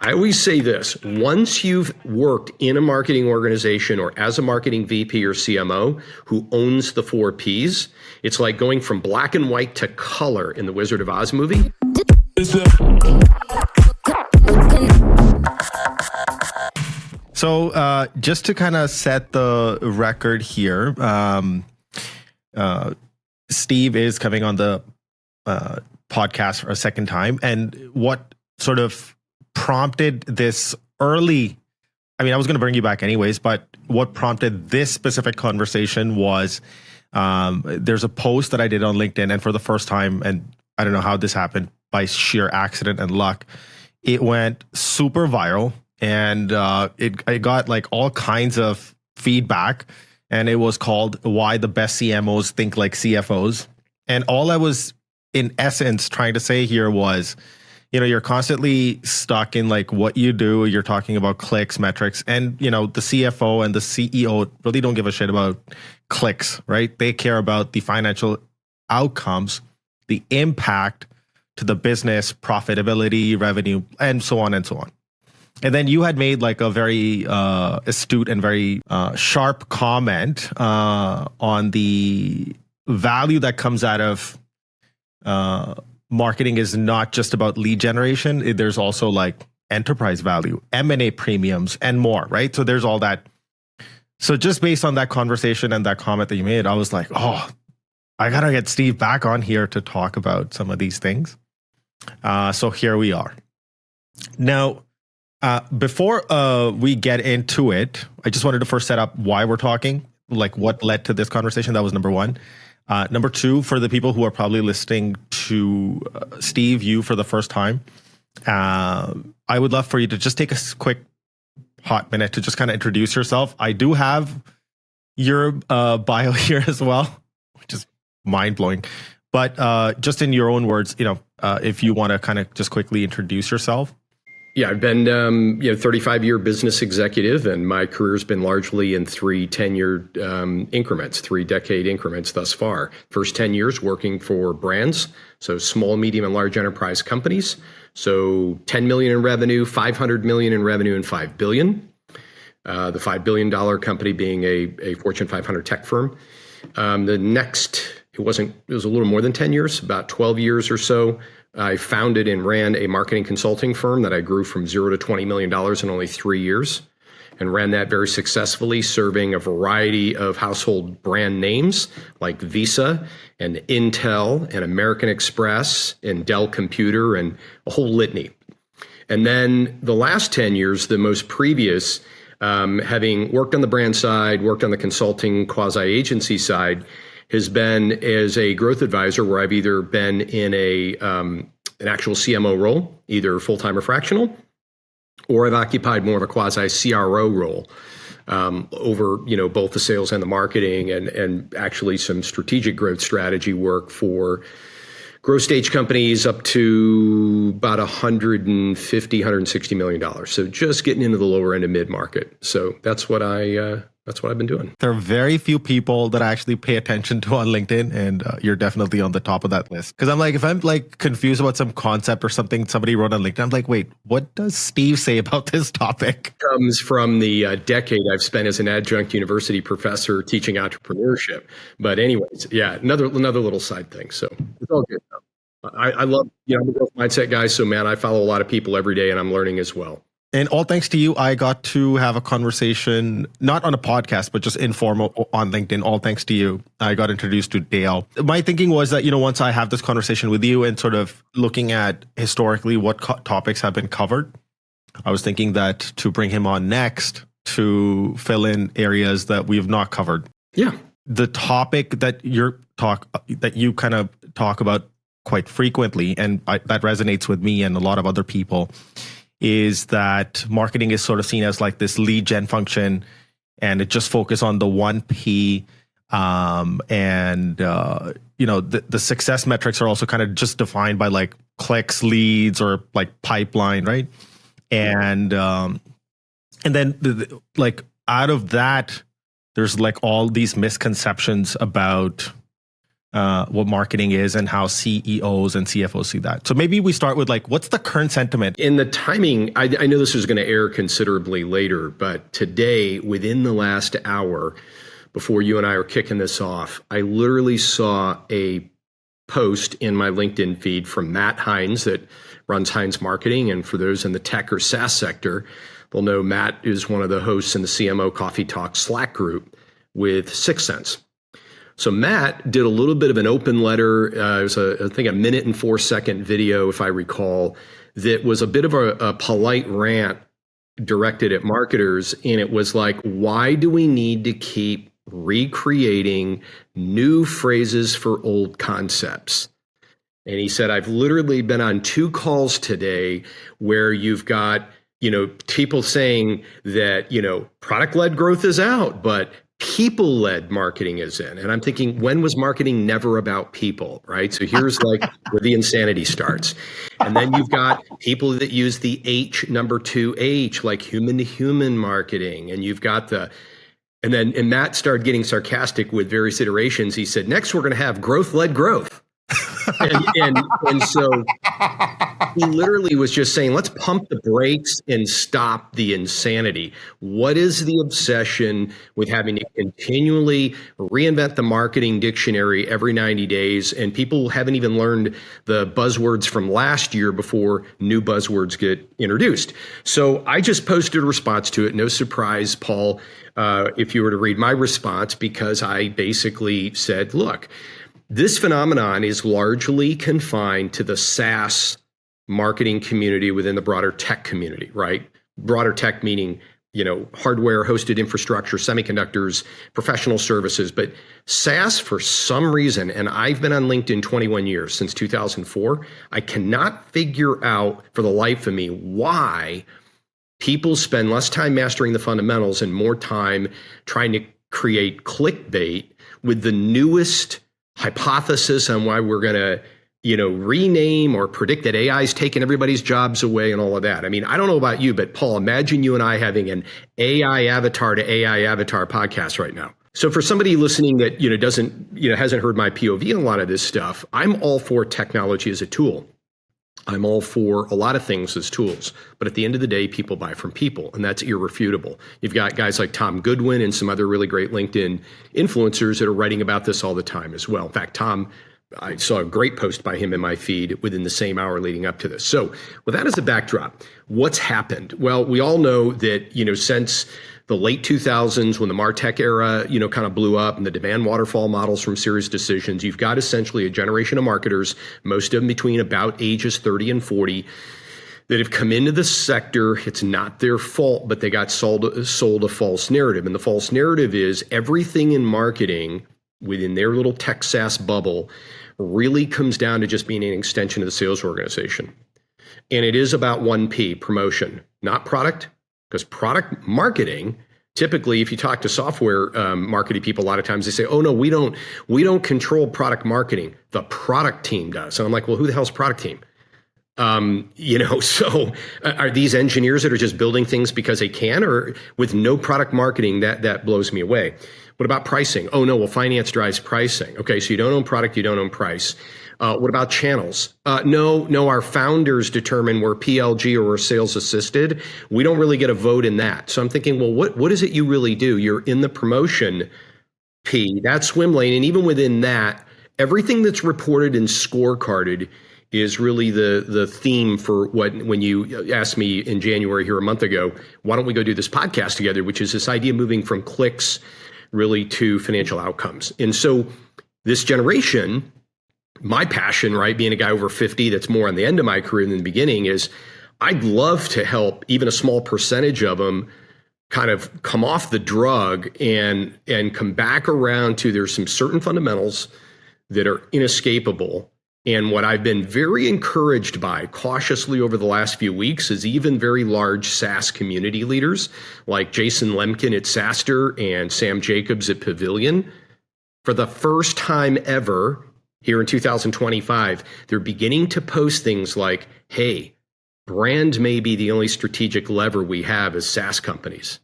I always say this, once you've worked in a marketing organization or as a marketing VP or CMO who owns the 4 Ps, it's like going from black and white to color in the Wizard of Oz movie. So just to kind of set the record here, Steve is coming on the podcast for a second time. And what sort of prompted this early, I mean, I was going to bring you back anyways, but what prompted this specific conversation was there's a post that I did on LinkedIn, and for the first time, and I don't know how this happened, by sheer accident and luck, it went super viral, and it got like all kinds of feedback, and it was called "Why the Best CMOs Think Like CFOs." And all I was in essence trying to say here was, you know, you're constantly stuck in like what you do. You're talking about clicks, metrics, and you know, the CFO and the CEO really don't give a shit about clicks, right? They care about the financial outcomes, the impact to the business, profitability, revenue, and so on and so on. And then you had made like a very astute and very sharp comment on the value that comes out of marketing is not just about lead generation. There's also like enterprise value, M&A premiums, and more, right? So there's all that. So just based on that conversation and that comment that you made, I was like, oh, I gotta get Steve back on here to talk about some of these things. So here we are. Now, before we get into it, I just wanted to first set up why we're talking, like what led to this conversation. That was number one. Number two, for the people who are probably listening to Steve, you for the first time, I would love for you to just take a quick hot minute to just kind of introduce yourself. I do have your bio here as well, which is mind blowing. But just in your own words, you know, if you want to kind of just quickly introduce yourself. Yeah, I've been 35-year business executive, and my career's been largely in 3 10-year increments, 3-decade increments thus far. First 10 years working for brands, so small, medium, and large enterprise companies. So 10 million in revenue, 500 million in revenue, and 5 billion. The $5 billion company being a Fortune 500 tech firm. The next, it was a little more than 10 years, about 12 years or so. I founded and ran a marketing consulting firm that I grew from 0 to $20 million in only 3 years, and ran that very successfully, serving a variety of household brand names like Visa and Intel and American Express and Dell Computer and a whole litany. And then the last 10 years, the most previous, having worked on the brand side, worked on the consulting quasi-agency side, has been as a growth advisor, where I've either been in an actual CMO role, either full-time or fractional, or I've occupied more of a quasi-CRO role over both the sales and the marketing, and actually some strategic growth strategy work for growth stage companies up to about $150, $160 million. So just getting into the lower end of mid-market. So that's what I've been doing. There are very few people that I actually pay attention to on LinkedIn, and you're definitely on the top of that list. Because I'm like, if I'm like confused about some concept or something somebody wrote on LinkedIn, I'm like, wait, what does Steve say about this topic? Comes from the decade I've spent as an adjunct university professor teaching entrepreneurship. But anyways, yeah, another little side thing. So it's all good. I love, I'm a growth mindset guy. So man, I follow a lot of people every day, and I'm learning as well. And all thanks to you, I got to have a conversation, not on a podcast, but just informal on LinkedIn. All thanks to you, I got introduced to Dale. My thinking was that, once I have this conversation with you and sort of looking at historically what topics have been covered, I was thinking that to bring him on next to fill in areas that we have not covered. Yeah. The topic that you kind of talk about quite frequently, and that resonates with me and a lot of other people, is that marketing is sort of seen as like this lead gen function, and it just focus on the 1P. The success metrics are also kind of just defined by like clicks, leads, or like pipeline, right? And then like out of that, there's like all these misconceptions about what marketing is and how CEOs and CFOs see that. So maybe we start with like, what's the current sentiment? In the timing, I know this is going to air considerably later, but today, within the last hour, before you and I are kicking this off, I literally saw a post in my LinkedIn feed from Matt Hines that runs Hines Marketing. And for those in the tech or SaaS sector, they'll know Matt is one of the hosts in the CMO Coffee Talk Slack group with 6 Sense. So Matt did a little bit of an open letter. It was, I think, a 1.04-second video, if I recall, that was a bit of a polite rant directed at marketers. And it was like, why do we need to keep recreating new phrases for old concepts? And he said, I've literally been on 2 calls today where you've got, people saying that, product-led growth is out, but people-led marketing is in. And I'm thinking, when was marketing never about people, right? So here's like where the insanity starts. And then you've got people that use the number 2H, like human-to-human marketing. And you've got and Matt started getting sarcastic with various iterations. He said, next we're going to have growth-led growth. and so he literally was just saying, let's pump the brakes and stop the insanity. What is the obsession with having to continually reinvent the marketing dictionary every 90 days? And people haven't even learned the buzzwords from last year before new buzzwords get introduced. So I just posted a response to it. No surprise, Paul, if you were to read my response, because I basically said, look, this phenomenon is largely confined to the SaaS marketing community within the broader tech community, right? Broader tech meaning, hardware, hosted infrastructure, semiconductors, professional services. But SaaS, for some reason, and I've been on LinkedIn 21 years, since 2004, I cannot figure out for the life of me why people spend less time mastering the fundamentals and more time trying to create clickbait with the newest hypothesis on why we're going to, rename or predict that AI is taking everybody's jobs away and all of that. I mean, I don't know about you, but Paul, imagine you and I having an AI avatar to AI avatar podcast right now. So for somebody listening that, hasn't heard my POV on a lot of this stuff, I'm all for technology as a tool. I'm all for a lot of things as tools, but at the end of the day, people buy from people, and that's irrefutable. You've got guys like Tom Goodwin and some other really great LinkedIn influencers that are writing about this all the time as well. In fact, Tom, I saw a great post by him in my feed within the same hour leading up to this. So with that as a backdrop, what's happened? Well, we all know that, since the late 2000s, when the MarTech era, kind of blew up and the demand waterfall models from Serious Decisions, you've got essentially a generation of marketers, most of them between about ages 30 and 40, that have come into the sector. It's not their fault, but they got sold a false narrative. And the false narrative is everything in marketing within their little tech SaaS bubble really comes down to just being an extension of the sales organization. And it is about 1P, promotion, not product. Because product marketing, typically, if you talk to software marketing people, a lot of times they say, "Oh no, we don't control product marketing. The product team does." And I'm like, "Well, who the hell's product team?" So are these engineers that are just building things because they can, or with no product marketing? That blows me away. What about pricing? Oh no, well, finance drives pricing. Okay, so you don't own product, you don't own price. What about channels? No, our founders determine we're PLG or we're sales assisted. We don't really get a vote in that. So I'm thinking, well, what is it you really do? You're in the promotion P, that swim lane. And even within that, everything that's reported and scorecarded is really the theme for when you asked me in January here a month ago, why don't we go do this podcast together, which is this idea moving from clicks really to financial outcomes. And so this generation, my passion, right, being a guy over 50 that's more on the end of my career than the beginning, is I'd love to help even a small percentage of them kind of come off the drug and come back around to there's some certain fundamentals that are inescapable. And what I've been very encouraged by cautiously over the last few weeks is even very large SaaS community leaders like Jason Lemkin at SaaStr and Sam Jacobs at Pavilion. For the first time ever, here in 2025, they're beginning to post things like, hey, brand may be the only strategic lever we have as SaaS companies.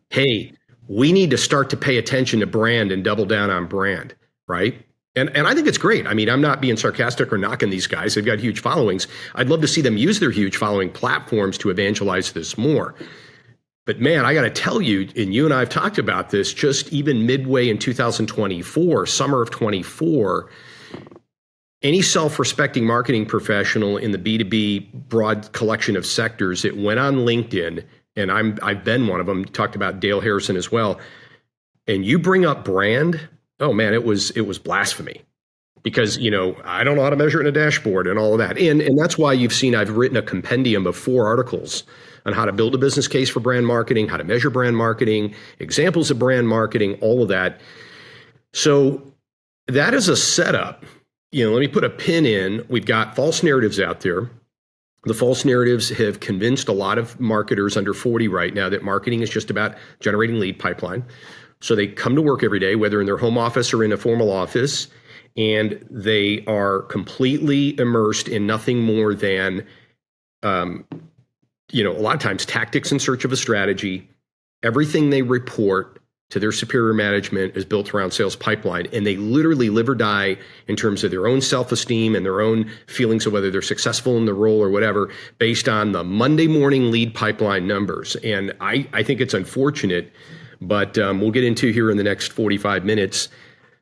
Hey, we need to start to pay attention to brand and double down on brand, right? And I think it's great. I mean, I'm not being sarcastic or knocking these guys. They've got huge followings. I'd love to see them use their huge following platforms to evangelize this more. But man, I got to tell you, and you and I have talked about this, just even midway in 2024, summer of 24, any self-respecting marketing professional in the B2B broad collection of sectors that went on LinkedIn, and I've been one of them, talked about Dale Harrison as well, and you bring up brand, oh man, it was blasphemy. Because, I don't know how to measure it in a dashboard and all of that. And that's why you've seen I've written a compendium of 4 articles on how to build a business case for brand marketing, how to measure brand marketing, examples of brand marketing, all of that. So that is a setup. Let me put a pin in. We've got false narratives out there. The false narratives have convinced a lot of marketers under 40 right now that marketing is just about generating lead pipeline. So they come to work every day, whether in their home office or in a formal office, and they are completely immersed in nothing more than, a lot of times tactics in search of a strategy. Everything they report to their superior management is built around sales pipeline, and they literally live or die in terms of their own self-esteem and their own feelings of whether they're successful in the role or whatever, based on the Monday morning lead pipeline numbers. And I think it's unfortunate, but we'll get into here in the next 45 minutes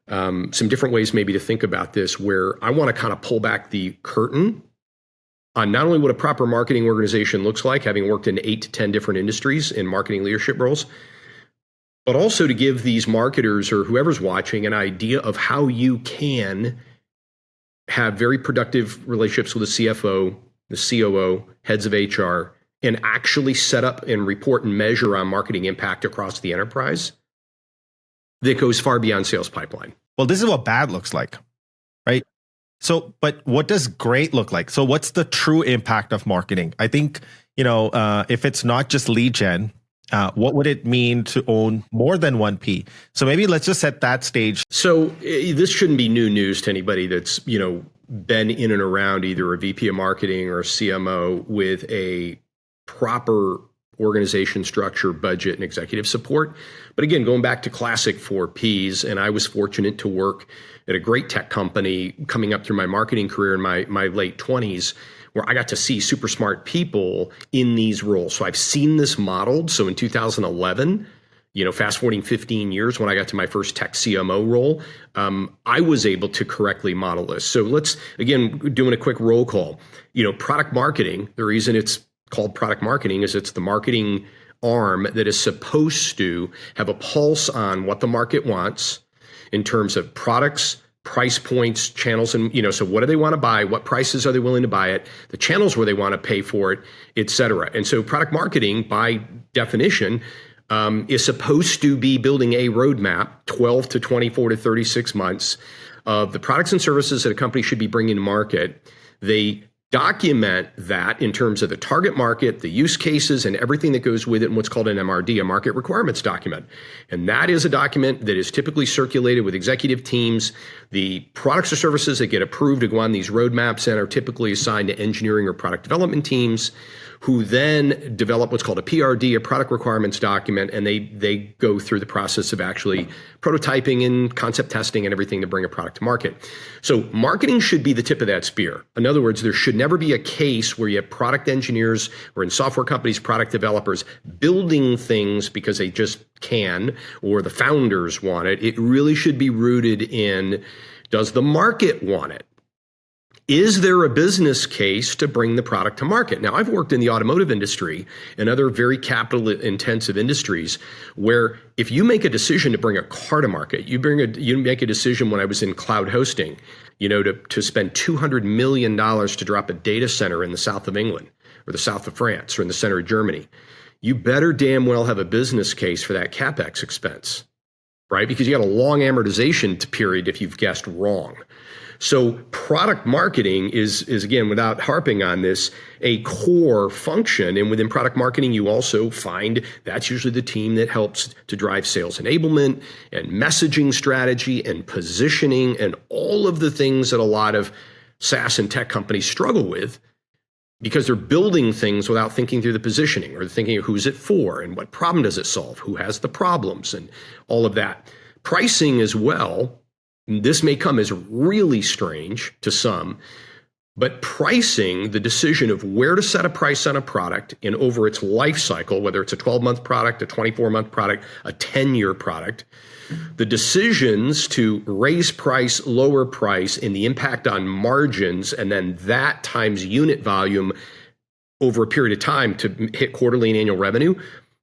some different ways maybe to think about this, where I want to kind of pull back the curtain on not only what a proper marketing organization looks like, having worked in 8 to 10 different industries in marketing leadership roles, but also to give these marketers or whoever's watching an idea of how you can have very productive relationships with the CFO, the COO, heads of HR, and actually set up and report and measure on marketing impact across the enterprise that goes far beyond sales pipeline. Well, this is what bad looks like, right? So, but what does great look like? So what's the true impact of marketing? I think, if it's not just lead gen, what would it mean to own more than one P? So maybe let's just set that stage. So this shouldn't be new news to anybody that's, been in and around either a VP of marketing or a CMO with a proper organization structure, budget, and executive support. But again, going back to classic 4 Ps, and I was fortunate to work at a great tech company coming up through my marketing career in my late 20s, where I got to see super smart people in these roles. So I've seen this modeled. So in 2011, fast forwarding 15 years when I got to my first tech CMO role, I was able to correctly model this. So let's, again, doing a quick roll call. Product marketing, the reason it's called product marketing is it's the marketing arm that is supposed to have a pulse on what the market wants in terms of products, price points, channels, and so what do they want to buy? What prices are they willing to buy it? The channels where they want to pay for it, et cetera. And so product marketing, by definition, is supposed to be building a roadmap, 12 to 24 to 36 months, of the products and services that a company should be bringing to market. They document that in terms of the target market, the use cases, and everything that goes with it in what's called an MRD, a market requirements document. And that is a document that is typically circulated with executive teams. The products or services that get approved to go on these roadmaps and are typically assigned to engineering or product development teams, who then develop what's called a PRD, a product requirements document, and they go through the process of actually prototyping and concept testing and everything to bring a product to market. So marketing should be the tip of that spear. In other words, there should never be a case where you have product engineers or in software companies, product developers building things because they just can or the founders want it. It really should be rooted in, does the market want it? Is there a business case to bring the product to market? Now, I've worked in the automotive industry and other very capital intensive industries where if you make a decision to bring a car to market, you make a decision. When I was in cloud hosting, to spend $200 million to drop a data center in the south of England or the south of France or in the center of Germany, you better damn well have a business case for that CapEx expense, right? Because you got a long amortization period if you've guessed wrong. So product marketing is again, without harping on this, a core function. And within product marketing, you also find that's usually the team that helps to drive sales enablement and messaging strategy and positioning and all of the things that a lot of SaaS and tech companies struggle with because they're building things without thinking through the positioning or thinking of who's it for and what problem does it solve, who has the problems and all of that. Pricing as well this may come as really strange to some, but pricing, the decision of where to set a price on a product and over its life cycle, whether it's a 12-month product, a 24-month product, a 10-year product, the decisions to raise price, lower price, and the impact on margins, and then that times unit volume over a period of time to hit quarterly and annual revenue,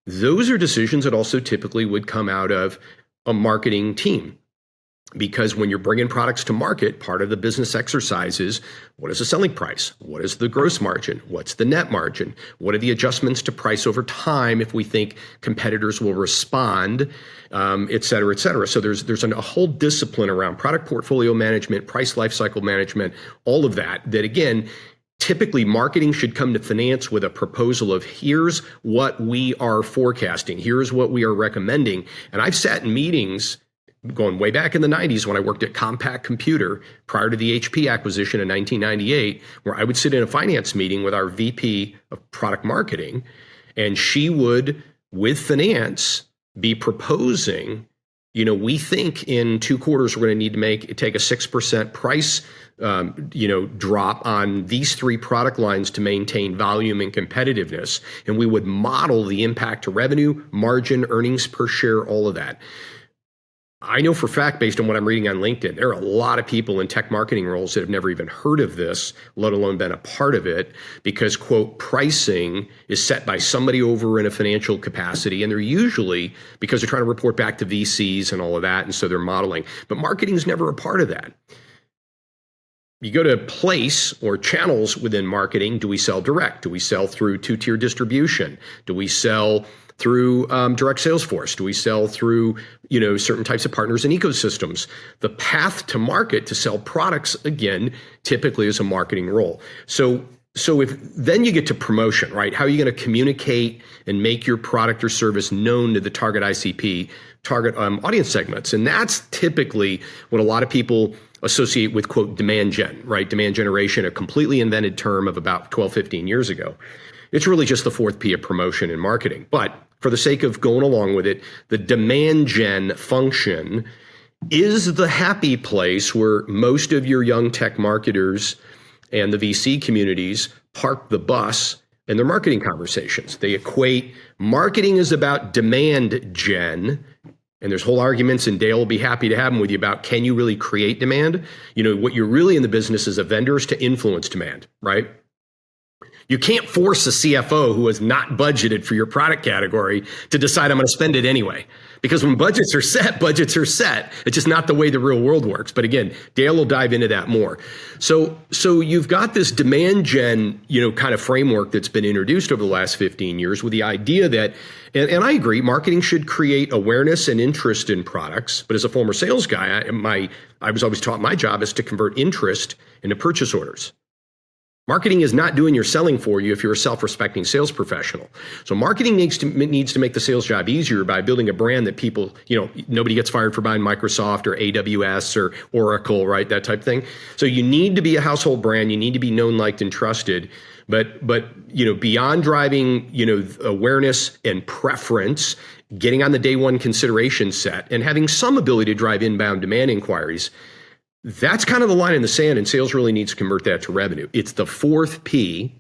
those are decisions that also typically would come out of a marketing team. Because when you're bringing products to market, part of the business exercise is, what is the selling price? What is the gross margin? What's the net margin? What are the adjustments to price over time if we think competitors will respond, et cetera, et cetera. So there's a whole discipline around product portfolio management, price lifecycle management, all of that again, typically marketing should come to finance with a proposal of, here's what we are forecasting, here's what we are recommending. And I've sat in meetings going way back in the 90s when I worked at Compaq Computer prior to the HP acquisition in 1998, where I would sit in a finance meeting with our VP of product marketing, and she would, with finance, be proposing, we think in 2 quarters we're going to need to take a 6% price drop on these 3 product lines to maintain volume and competitiveness. And we would model the impact to revenue, margin, earnings per share, all of that. I know for a fact, based on what I'm reading on LinkedIn, there are a lot of people in tech marketing roles that have never even heard of this, let alone been a part of it, because, quote, pricing is set by somebody over in a financial capacity, and they're usually, because they're trying to report back to VCs and all of that, and so they're modeling. But marketing is never a part of that. You go to place or channels within marketing. Do we sell direct? Do we sell through 2-tier distribution? Do we sell through direct sales force? Do we sell through certain types of partners and ecosystems? The path to market to sell products, again, typically is a marketing role. So if then you get to promotion, right? How are you going to communicate and make your product or service known to the target ICP, target audience segments? And that's typically what a lot of people associate with, quote, demand gen, right? Demand generation, a completely invented term of about 12, 15 years ago. It's really just the 4th P of promotion in marketing. But for the sake of going along with it, the demand gen function is the happy place where most of your young tech marketers and the VC communities park the bus in their marketing conversations. They equate marketing is about demand gen. And there's whole arguments, and Dale will be happy to have them with you about, can you really create demand? What you're really in the business as a vendor is to influence demand, right? You can't force a CFO who has not budgeted for your product category to decide I'm going to spend it anyway. Because when budgets are set, budgets are set. It's just not the way the real world works. But again, Dale will dive into that more. So you've got this demand gen, kind of framework that's been introduced over the last 15 years with the idea that, and I agree, marketing should create awareness and interest in products. But as a former sales guy, I was always taught my job is to convert interest into purchase orders. Marketing is not doing your selling for you if you're a self-respecting sales professional. So marketing needs to make the sales job easier by building a brand that people, nobody gets fired for buying Microsoft or AWS or Oracle, right? That type of thing. So you need to be a household brand. You need to be known, liked, and trusted. But beyond driving, awareness and preference, getting on the day one consideration set, and having some ability to drive inbound demand inquiries, that's kind of the line in the sand, and sales really needs to convert that to revenue. It's the 4th P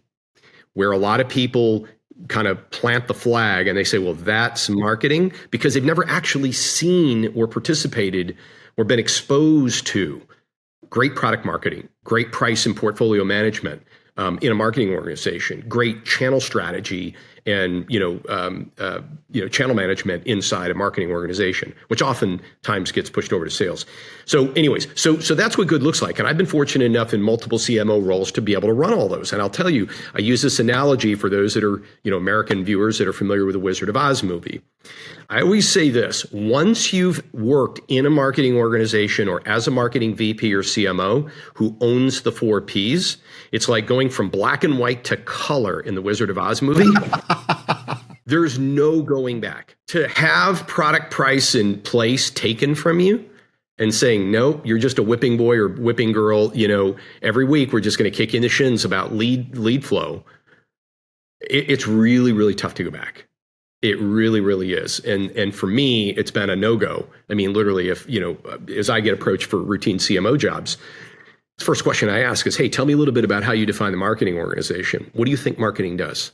where a lot of people kind of plant the flag and they say, well, that's marketing, because they've never actually seen or participated or been exposed to great product marketing, great price and portfolio management in a marketing organization, great channel strategy, and channel management inside a marketing organization, which oftentimes gets pushed over to sales. So anyways, so that's what good looks like. And I've been fortunate enough in multiple CMO roles to be able to run all those. And I'll tell you, I use this analogy for those that are, American viewers that are familiar with the Wizard of Oz movie. I always say this: once you've worked in a marketing organization or as a marketing VP or CMO who owns the 4 Ps, it's like going from black and white to color in the Wizard of Oz movie. There's no going back. To have product price and place taken from you and saying, no, you're just a whipping boy or whipping girl, every week we're just going to kick you in the shins about lead flow. It's really, really tough to go back. It really, really is. And for me, it's been a no-go. I mean, literally, if, as I get approached for routine CMO jobs, the first question I ask is, hey, tell me a little bit about how you define the marketing organization. What do you think marketing does?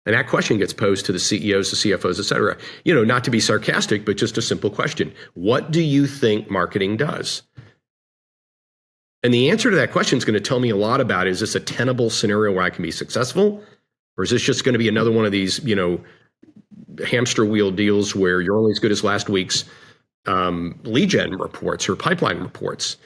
And that question gets posed to the CEOs, the CFOs, et cetera. Not to be sarcastic, but just a simple question. What do you think marketing does? And the answer to that question is going to tell me a lot about, is this a tenable scenario where I can be successful? Or is this just going to be another one of these, hamster wheel deals where you're only as good as last week's lead gen reports or pipeline reports?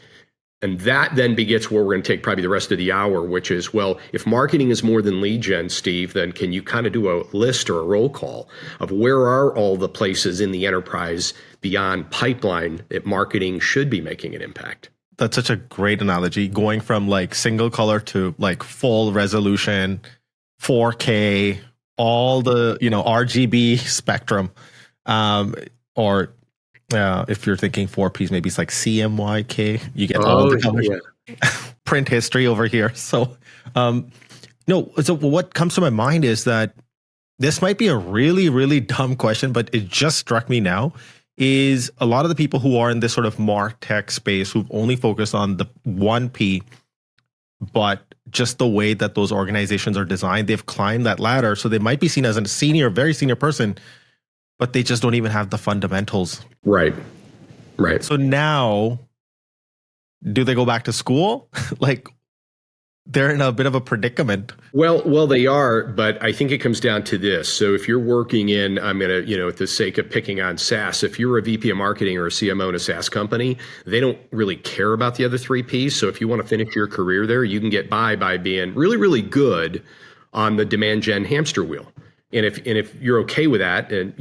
And that then begets where we're going to take probably the rest of the hour, which is, well, if marketing is more than lead gen, Steve, then can you kind of do a list or a roll call of where are all the places in the enterprise beyond pipeline that marketing should be making an impact? That's such a great analogy, going from like single color to like full resolution, 4K, all the, RGB spectrum, or if you're thinking 4Ps, maybe it's like CMYK. You get all the colors. Yeah. Print history over here. So, so what comes to my mind is that this might be a really, really dumb question, but it just struck me now. Is a lot of the people who are in this sort of MarTech space who've only focused on the 1P, but just the way that those organizations are designed, they've climbed that ladder. So they might be seen as a senior, very senior person, but they just don't even have the fundamentals. Right. So now, do they go back to school? Like, they're in a bit of a predicament. Well, they are, but I think it comes down to this. So if you're working in, I'm going to, at the sake of picking on SaaS, if you're a VP of marketing or a CMO in a SaaS company, they don't really care about the other 3 Ps. So if you want to finish your career there, you can get by being really, really good on the demand gen hamster wheel. And if you're okay with that, and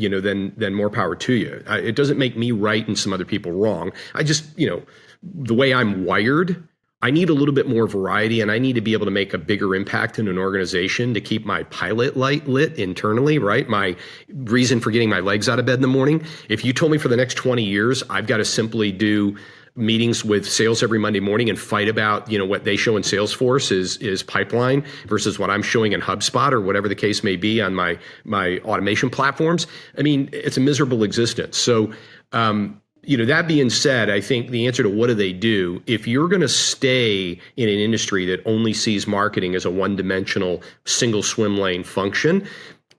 then more power to you. It doesn't make me right and some other people wrong. I just, the way I'm wired, I need a little bit more variety, and I need to be able to make a bigger impact in an organization to keep my pilot light lit internally, right? My reason for getting my legs out of bed in the morning. If you told me for the next 20 years, I've got to simply do meetings with sales every Monday morning and fight about, what they show in Salesforce is pipeline versus what I'm showing in HubSpot or whatever the case may be on my automation platforms. I mean, it's a miserable existence. So, that being said, I think the answer to what do they do, if you're going to stay in an industry that only sees marketing as a one-dimensional single swim lane function,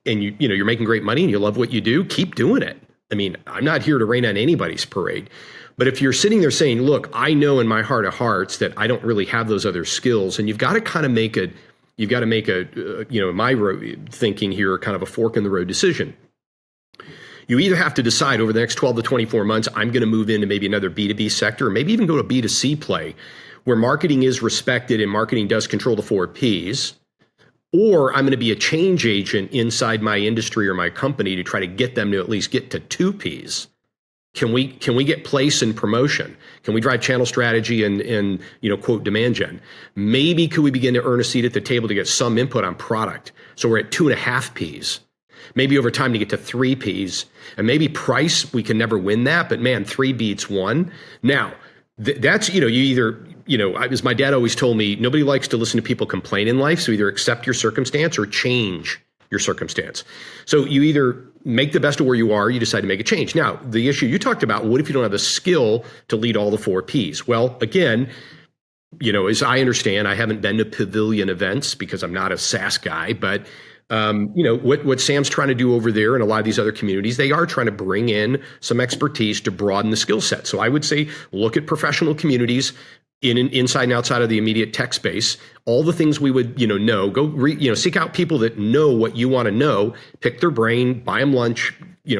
and you're making great money and you love what you do, keep doing it. I mean, I'm not here to rain on anybody's parade. But if you're sitting there saying, look, I know in my heart of hearts that I don't really have those other skills, and you've got to kind of make a, my thinking here, kind of a fork in the road decision. You either have to decide over the next 12 to 24 months, I'm going to move into maybe another B2B sector, or maybe even go to B2C play, where marketing is respected and marketing does control the 4 Ps, or I'm going to be a change agent inside my industry or my company to try to get them to at least get to 2 Ps. Can we get place and promotion? Can we drive channel strategy and quote demand gen? Maybe could we begin to earn a seat at the table to get some input on product? So we're at 2.5 Ps. Maybe over time to get to 3 Ps. And maybe price, we can never win that, but man, 3 beats 1. Now, that's, you either, as my dad always told me, nobody likes to listen to people complain in life. So either accept your circumstance or change your circumstance. So you either make the best of where you are, you decide to make a change. Now, the issue you talked about, what if you don't have the skill to lead all the 4 Ps? Well, again, as I understand, I haven't been to pavilion events because I'm not a SaaS guy, but what Sam's trying to do over there and a lot of these other communities, they are trying to bring in some expertise to broaden the skill set. So I would say, look at professional communities inside and outside of the immediate tech space, all the things we would, know, go, seek out people that know what you want to know, pick their brain, buy them lunch,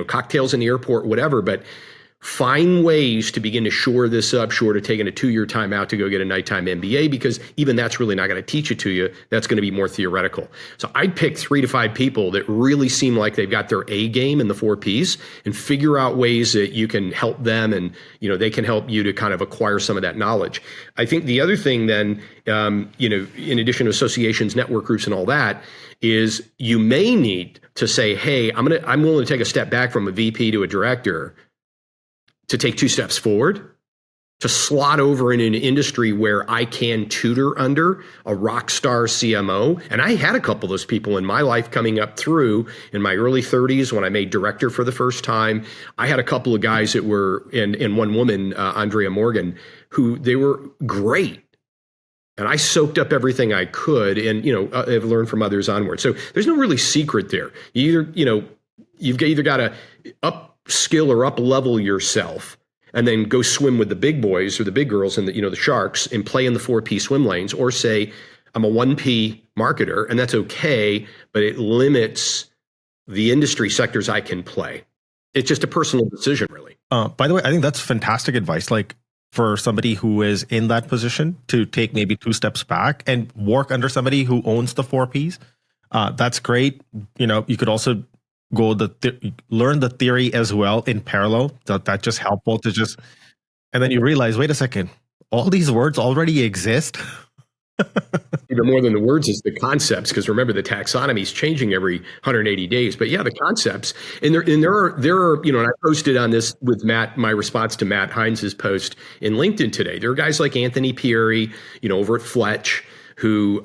cocktails in the airport, whatever, but find ways to begin to shore this up, short of taking a 2-year time out to go get a nighttime MBA, because even that's really not going to teach it to you. That's going to be more theoretical. So I'd pick 3 to 5 people that really seem like they've got their A game in the 4 Ps and figure out ways that you can help them and, they can help you to kind of acquire some of that knowledge. I think the other thing then, in addition to associations, network groups and all that, is you may need to say, hey, I'm willing to take a step back from a VP to a director to take 2 steps forward to slot over in an industry where I can tutor under a rock star CMO. And I had a couple of those people in my life coming up through in my early 30s when I made director for the first time. I had a couple of guys that were, and one woman, Andrea Morgan, who they were great. And I soaked up everything I could and, I've learned from others onward. So there's no really secret there. You've either got to upskill or up level yourself and then go swim with the big boys or the big girls and the sharks and play in the 4P swim lanes, or say, I'm a 1P marketer and that's okay, but it limits the industry sectors I can play. It's just a personal decision, really. By the way, I think that's fantastic advice. Like for somebody who is in that position to take maybe 2 steps back and work under somebody who owns the 4Ps. That's great. You could also go learn the theory as well in parallel. That's just helpful to just, and then you realize, wait a second, all these words already exist. Even more than the words is the concepts, because remember the taxonomy is changing every 180 days. But yeah, the concepts, and there are, and I posted on this with Matt, my response to Matt Heinz's post in LinkedIn today. There are guys like Anthony Pieri, over at Fletch, who,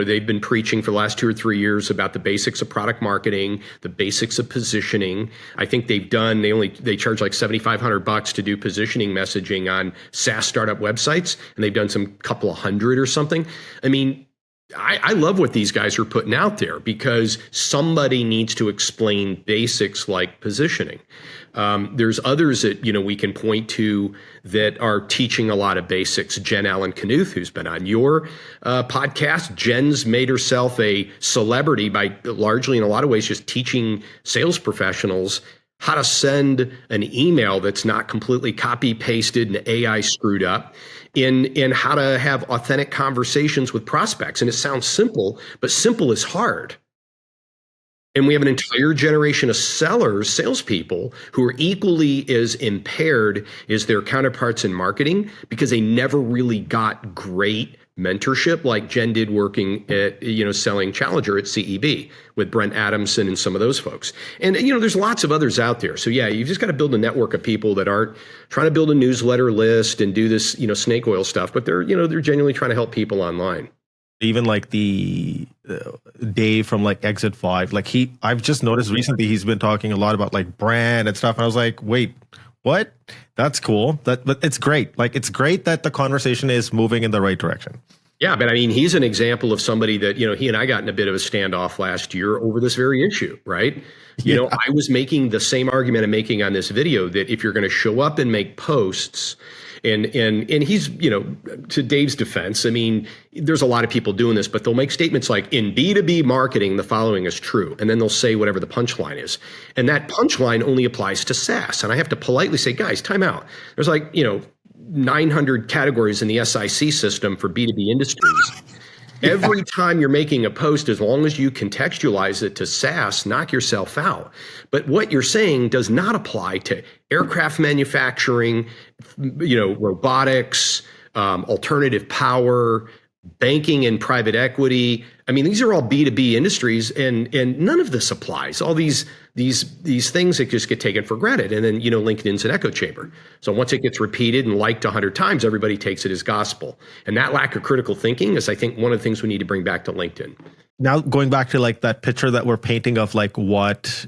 they've been preaching for the last 2 or 3 years about the basics of product marketing, the basics of positioning. I think they charge like $7,500 to do positioning messaging on SaaS startup websites, and they've done some couple of hundred or something. I mean, I love what these guys are putting out there because somebody needs to explain basics like positioning. There's others that, we can point to that are teaching a lot of basics. Jen Allen Knuth, who's been on your podcast. Jen's made herself a celebrity by largely, in a lot of ways, just teaching sales professionals how to send an email that's not completely copy pasted and AI screwed up, in how to have authentic conversations with prospects. And it sounds simple, but simple is hard. And we have an entire generation of salespeople who are equally as impaired as their counterparts in marketing because they never really got great mentorship like Jen did working at, selling Challenger at CEB with Brent Adamson and some of those folks. And, there's lots of others out there. So yeah, you've just got to build a network of people that aren't trying to build a newsletter list and do this, snake oil stuff, but they're genuinely trying to help people online. Even like the Dave from like Exit 5, like I've just noticed recently he's been talking a lot about like brand and stuff. And I was like, wait, what? That's cool. But it's great. Like, it's great that the conversation is moving in the right direction. Yeah, but I mean, he's an example of somebody that, he and I got in a bit of a standoff last year over this very issue, right? I was making the same argument I'm making on this video that if you're going to show up and make posts, and he's, to Dave's defense, I mean, there's a lot of people doing this, but they'll make statements like, in B2B marketing, the following is true. And then they'll say whatever the punchline is. And that punchline only applies to SaaS. And I have to politely say, guys, time out. There's like, 900 categories in the SIC system for B2B industries. Every time you're making a post, as long as you contextualize it to SaaS, knock yourself out. But what you're saying does not apply to aircraft manufacturing, robotics, alternative power, banking and private equity. I mean, these are all B2B industries, and none of this applies. All these things that just get taken for granted. And then, LinkedIn's an echo chamber. So once it gets repeated and liked 100 times, everybody takes it as gospel. And that lack of critical thinking is, I think, one of the things we need to bring back to LinkedIn. Now, going back to like that picture that we're painting of like what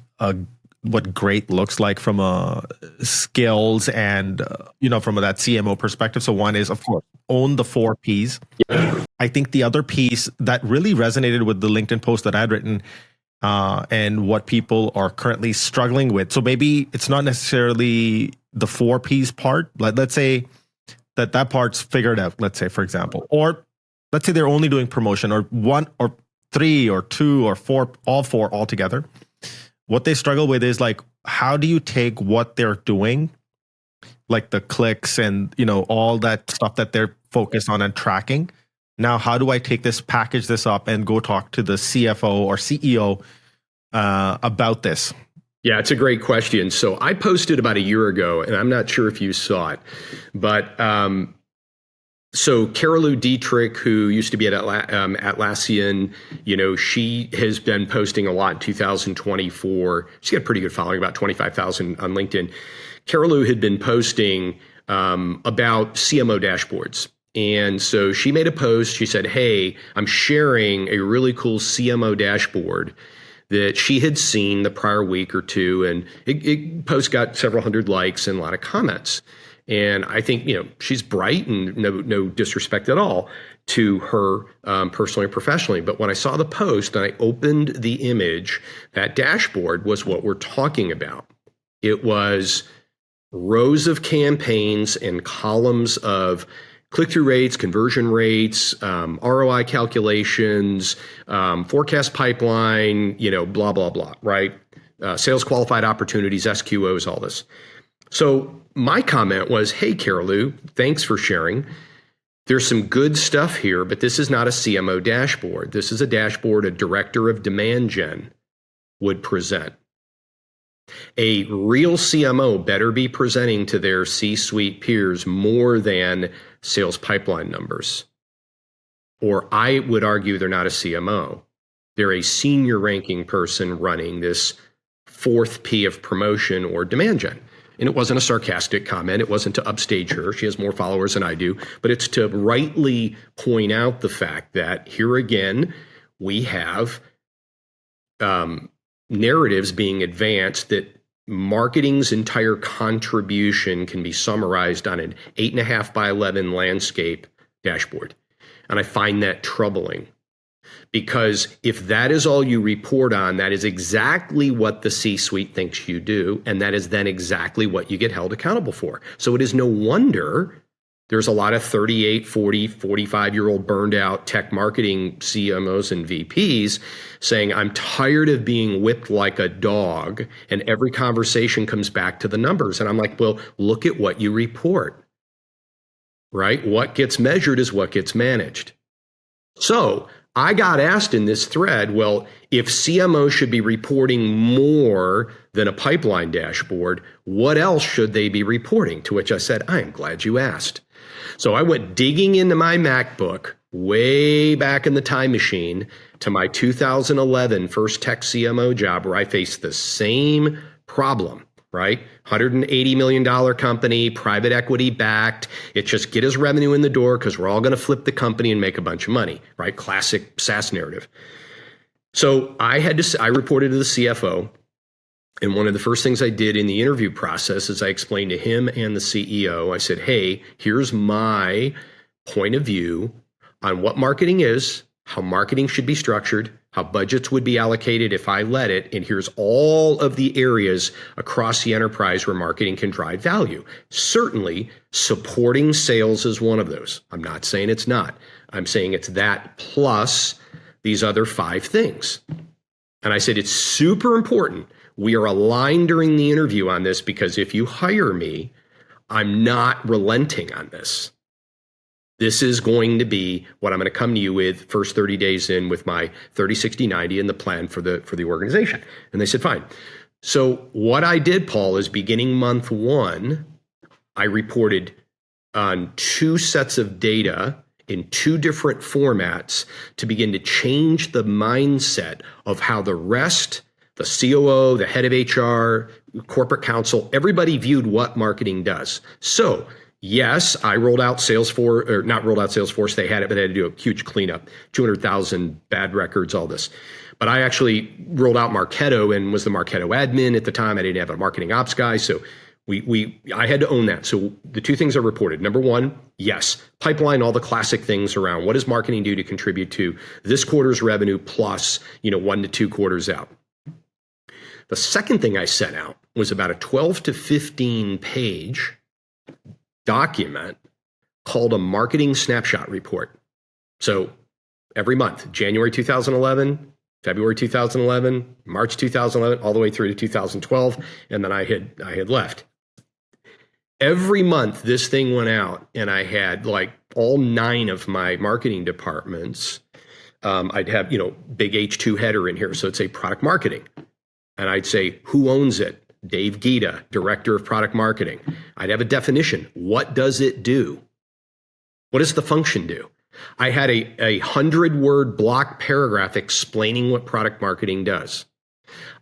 great looks like from a skills and, from that CMO perspective. So one is, of course, own the 4 Ps. Yeah. I think the other piece that really resonated with the LinkedIn post that I had written and what people are currently struggling with. So maybe it's not necessarily the 4 Ps part. Let's say that part's figured out, let's say, for example. Or let's say they're only doing promotion, or 1 or 3 or 2 or 4, all 4 altogether. What they struggle with is like, how do you take what they're doing, like the clicks and, all that stuff that they're focused on and tracking. Now, how do I package this up and go talk to the CFO or CEO about this? Yeah, it's a great question. So I posted about a year ago, and I'm not sure if you saw it, but so Carolou Dietrich, who used to be at Atlassian, she has been posting a lot in 2024. She's got a pretty good following, about 25,000 on LinkedIn. Carolou had been posting about CMO dashboards. And so she made a post. She said, hey, I'm sharing a really cool CMO dashboard that she had seen the prior week or two. And it post got several hundred likes and a lot of comments. And I think, she's bright and no disrespect at all to her personally or professionally. But when I saw the post and I opened the image, that dashboard was what we're talking about. It was rows of campaigns and columns of click-through rates, conversion rates, ROI calculations, forecast pipeline, blah, blah, blah, right? Sales qualified opportunities, SQOs, all this. So my comment was, hey, Carolou, thanks for sharing. There's some good stuff here, but this is not a CMO dashboard. This is a dashboard a director of demand gen would present. A real CMO better be presenting to their C-suite peers more than sales pipeline numbers. Or I would argue they're not a CMO. They're a senior ranking person running this fourth P of promotion or demand gen. And it wasn't a sarcastic comment. It wasn't to upstage her. She has more followers than I do. But it's to rightly point out the fact that here again, we have narratives being advanced that marketing's entire contribution can be summarized on an 8.5 by 11 landscape dashboard. And I find that troubling because if that is all you report on, that is exactly what the C-suite thinks you do. And that is then exactly what you get held accountable for. So it is no wonder there's a lot of 38, 40, 45-year-old burned out tech marketing CMOs and VPs saying, I'm tired of being whipped like a dog. And every conversation comes back to the numbers. And I'm like, well, look at what you report, right? What gets measured is what gets managed. So I got asked in this thread, well, if CMO should be reporting more than a pipeline dashboard, what else should they be reporting? To which I said, I am glad you asked. So I went digging into my MacBook way back in the time machine to my 2011 first tech CMO job where I faced the same problem, right? $180 million company, private equity backed. It just get his revenue in the door because we're all going to flip the company and make a bunch of money, right? Classic SaaS narrative. So I reported to the CFO. And one of the first things I did in the interview process is I explained to him and the CEO, I said, hey, here's my point of view on what marketing is, how marketing should be structured, how budgets would be allocated if I led it, and here's all of the areas across the enterprise where marketing can drive value. Certainly, supporting sales is one of those. I'm not saying it's not. I'm saying it's that plus these other 5 things. And I said, it's super important. We are aligned during the interview on this because if you hire me, I'm not relenting on this. This is going to be what I'm going to come to you with first 30 days in with my 30, 60, 90 and the plan for the organization. And they said, fine. So what I did, Paul, is beginning month 1, I reported on 2 sets of data in 2 different formats to begin to change the mindset of how the rest, the COO, the head of HR, corporate counsel, everybody viewed what marketing does. So yes, I rolled out Salesforce, or not rolled out Salesforce, they had it, but they had to do a huge cleanup, 200,000 bad records, all this. But I actually rolled out Marketo and was the Marketo admin at the time. I didn't have a marketing ops guy, so I had to own that. So the 2 things I reported. Number 1, yes, pipeline, all the classic things around what does marketing do to contribute to this quarter's revenue plus, 1 to 2 quarters out. The second thing I set out was about a 12 to 15 page document called a marketing snapshot report. So every month, January 2011, February 2011, March 2011, all the way through to 2012, and then I had left. Every month this thing went out and I had like all 9 of my marketing departments. I'd have, big H2 header in here. So it'd say product marketing. And I'd say, who owns it? Dave Gita, director of product marketing. I'd have a definition. What does it do? What does the function do? I had a 100-word block paragraph explaining what product marketing does.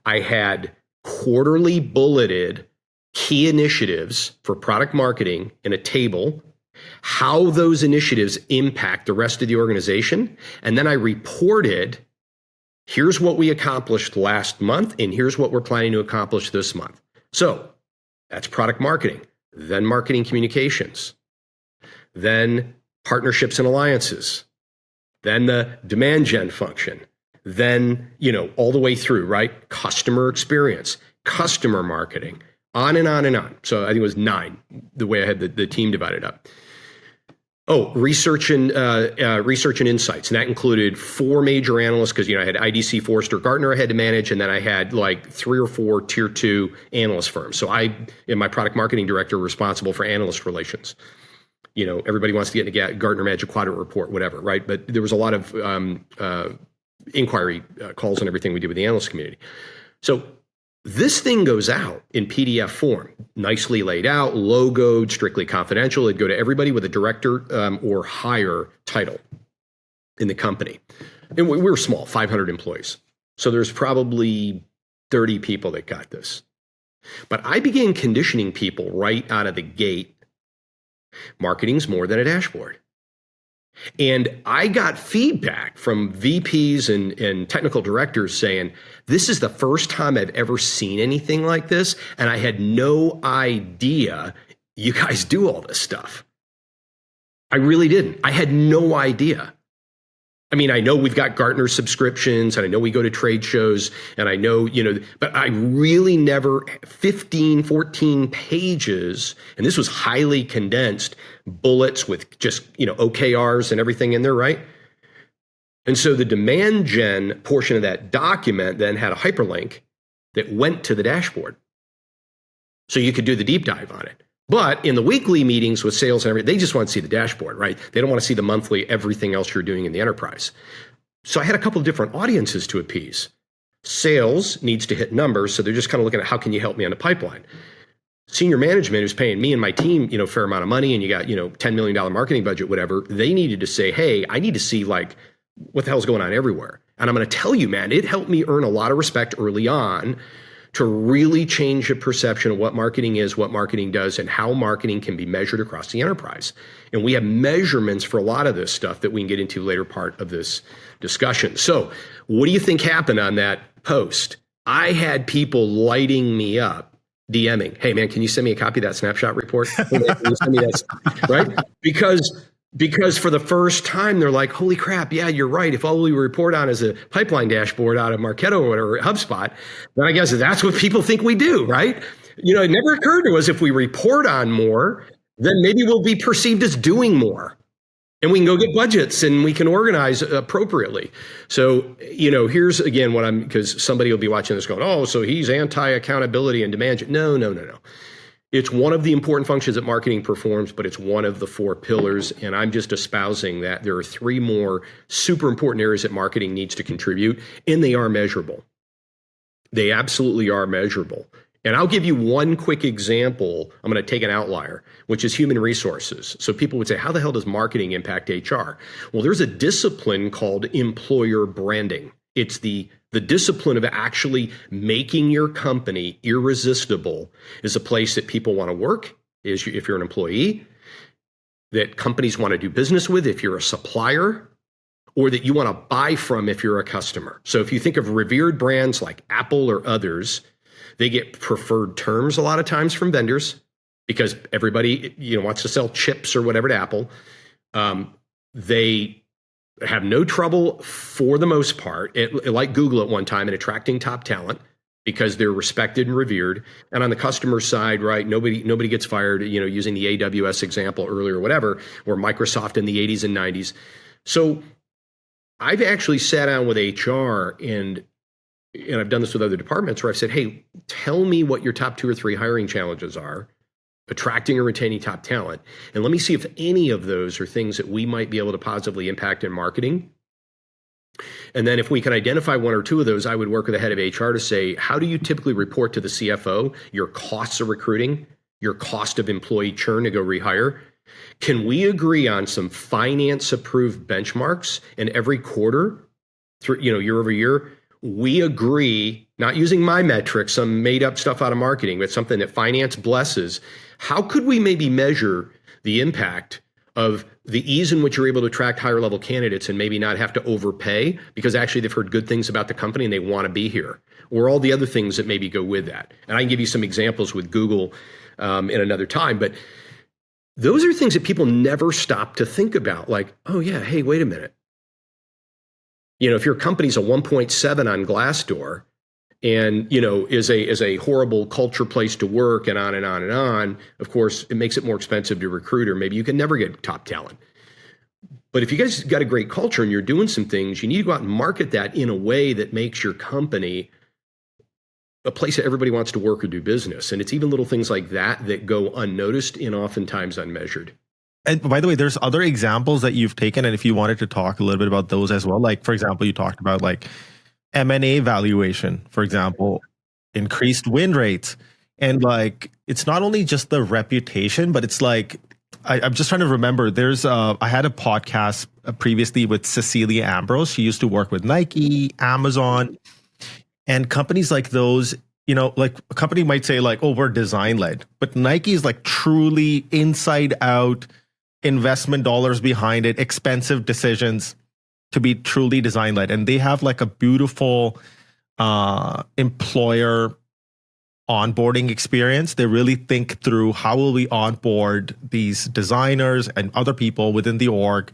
I had quarterly bulleted key initiatives for product marketing in a table, how those initiatives impact the rest of the organization, and then I reported, here's what we accomplished last month, and here's what we're planning to accomplish this month. So that's product marketing, then marketing communications, then partnerships and alliances, then the demand gen function, then, all the way through, right? Customer experience, customer marketing, on and on and on. So I think it was 9, the way I had the team divided up. Oh, research and insights. And that included 4 major analysts because, I had IDC, Forrester, Gartner I had to manage. And then I had like 3 or 4 tier 2 analyst firms. So I am my product marketing director responsible for analyst relations. Everybody wants to get into Gartner Magic Quadrant report, whatever, right? But there was a lot of inquiry calls and everything we did with the analyst community. So this thing goes out in PDF form, nicely laid out, logoed, strictly confidential. It'd go to everybody with a director or higher title in the company. And we were small, 500 employees. So there's probably 30 people that got this. But I began conditioning people right out of the gate. Marketing's more than a dashboard. And I got feedback from VPs and technical directors saying, this is the first time I've ever seen anything like this. And I had no idea you guys do all this stuff. I really didn't. I had no idea. I mean, I know we've got Gartner subscriptions and I know we go to trade shows and I know, but I really never, 15, 14 pages, and this was highly condensed bullets with just, OKRs and everything in there, right? And so the demand gen portion of that document then had a hyperlink that went to the dashboard. So you could do the deep dive on it. But in the weekly meetings with sales and everything, they just want to see the dashboard, right? They don't want to see the monthly, everything else you're doing in the enterprise. So I had a couple of different audiences to appease. Sales needs to hit numbers, so they're just kind of looking at how can you help me on the pipeline. Senior management who's paying me and my team, a fair amount of money, and you got, $10 million marketing budget, whatever, they needed to say, hey, I need to see like what the hell's going on everywhere. And I'm going to tell you, man, it helped me earn a lot of respect early on to really change the perception of what marketing is, what marketing does, and how marketing can be measured across the enterprise. And we have measurements for a lot of this stuff that we can get into later part of this discussion. So what do you think happened on that post? I had people lighting me up, DMing, hey man, can you send me a copy of that snapshot report? Hey, man, can you send me that? Right? Because for the first time, they're like, holy crap, yeah, you're right. If all we report on is a pipeline dashboard out of Marketo or whatever, HubSpot, then I guess that's what people think we do, right? It never occurred to us if we report on more, then maybe we'll be perceived as doing more. And we can go get budgets and we can organize appropriately. So, here's again because somebody will be watching this going, oh, so he's anti-accountability and demand. No. It's one of the important functions that marketing performs, but it's one of the 4 pillars. And I'm just espousing that there are 3 more super important areas that marketing needs to contribute, and they are measurable. They absolutely are measurable. And I'll give you one quick example. I'm going to take an outlier, which is human resources. So people would say, how the hell does marketing impact HR? Well, there's a discipline called employer branding. It's the discipline of actually making your company irresistible is a place that people want to work, if you're an employee, that companies want to do business with if you're a supplier, or that you want to buy from if you're a customer. So if you think of revered brands like Apple or others, they get preferred terms a lot of times from vendors because everybody wants to sell chips or whatever to Apple. They have no trouble, for the most part, like Google at one time, in attracting top talent because they're respected and revered. And on the customer side, right, nobody gets fired, using the AWS example earlier or whatever, or Microsoft in the 80s and 90s. So I've actually sat down with HR and I've done this with other departments where I've said, hey, tell me what your top 2 or 3 hiring challenges are, attracting or retaining top talent. And let me see if any of those are things that we might be able to positively impact in marketing. And then if we can identify 1 or 2 of those, I would work with the head of HR to say, how do you typically report to the CFO your costs of recruiting, your cost of employee churn to go rehire? Can we agree on some finance approved benchmarks, and every quarter, through, year over year, we agree, not using my metrics, some made up stuff out of marketing, but something that finance blesses. How could we maybe measure the impact of the ease in which you're able to attract higher level candidates and maybe not have to overpay because actually they've heard good things about the company and they want to be here, or all the other things that maybe go with that? And I can give you some examples with Google in another time, but those are things that people never stop to think about. Like, oh yeah, hey, wait a minute. If your company's a 1.7 on Glassdoor and, is a horrible culture place to work and on and on and on, of course, it makes it more expensive to recruit, or maybe you can never get top talent. But if you guys got a great culture and you're doing some things, you need to go out and market that in a way that makes your company a place that everybody wants to work or do business. And it's even little things like that that go unnoticed and oftentimes unmeasured. And by the way, there's other examples that you've taken, and if you wanted to talk a little bit about those as well, like for example, you talked about like M&A valuation, for example, increased win rates, and like it's not only just the reputation, but it's like I'm just trying to remember. I had a podcast previously with Cecilia Ambrose. She used to work with Nike, Amazon, and companies like those. Like a company might say like, oh, we're design led, but Nike is like truly inside out. Investment dollars behind it, expensive decisions to be truly design led. And they have like a beautiful employer onboarding experience. They really think through how will we onboard these designers and other people within the org?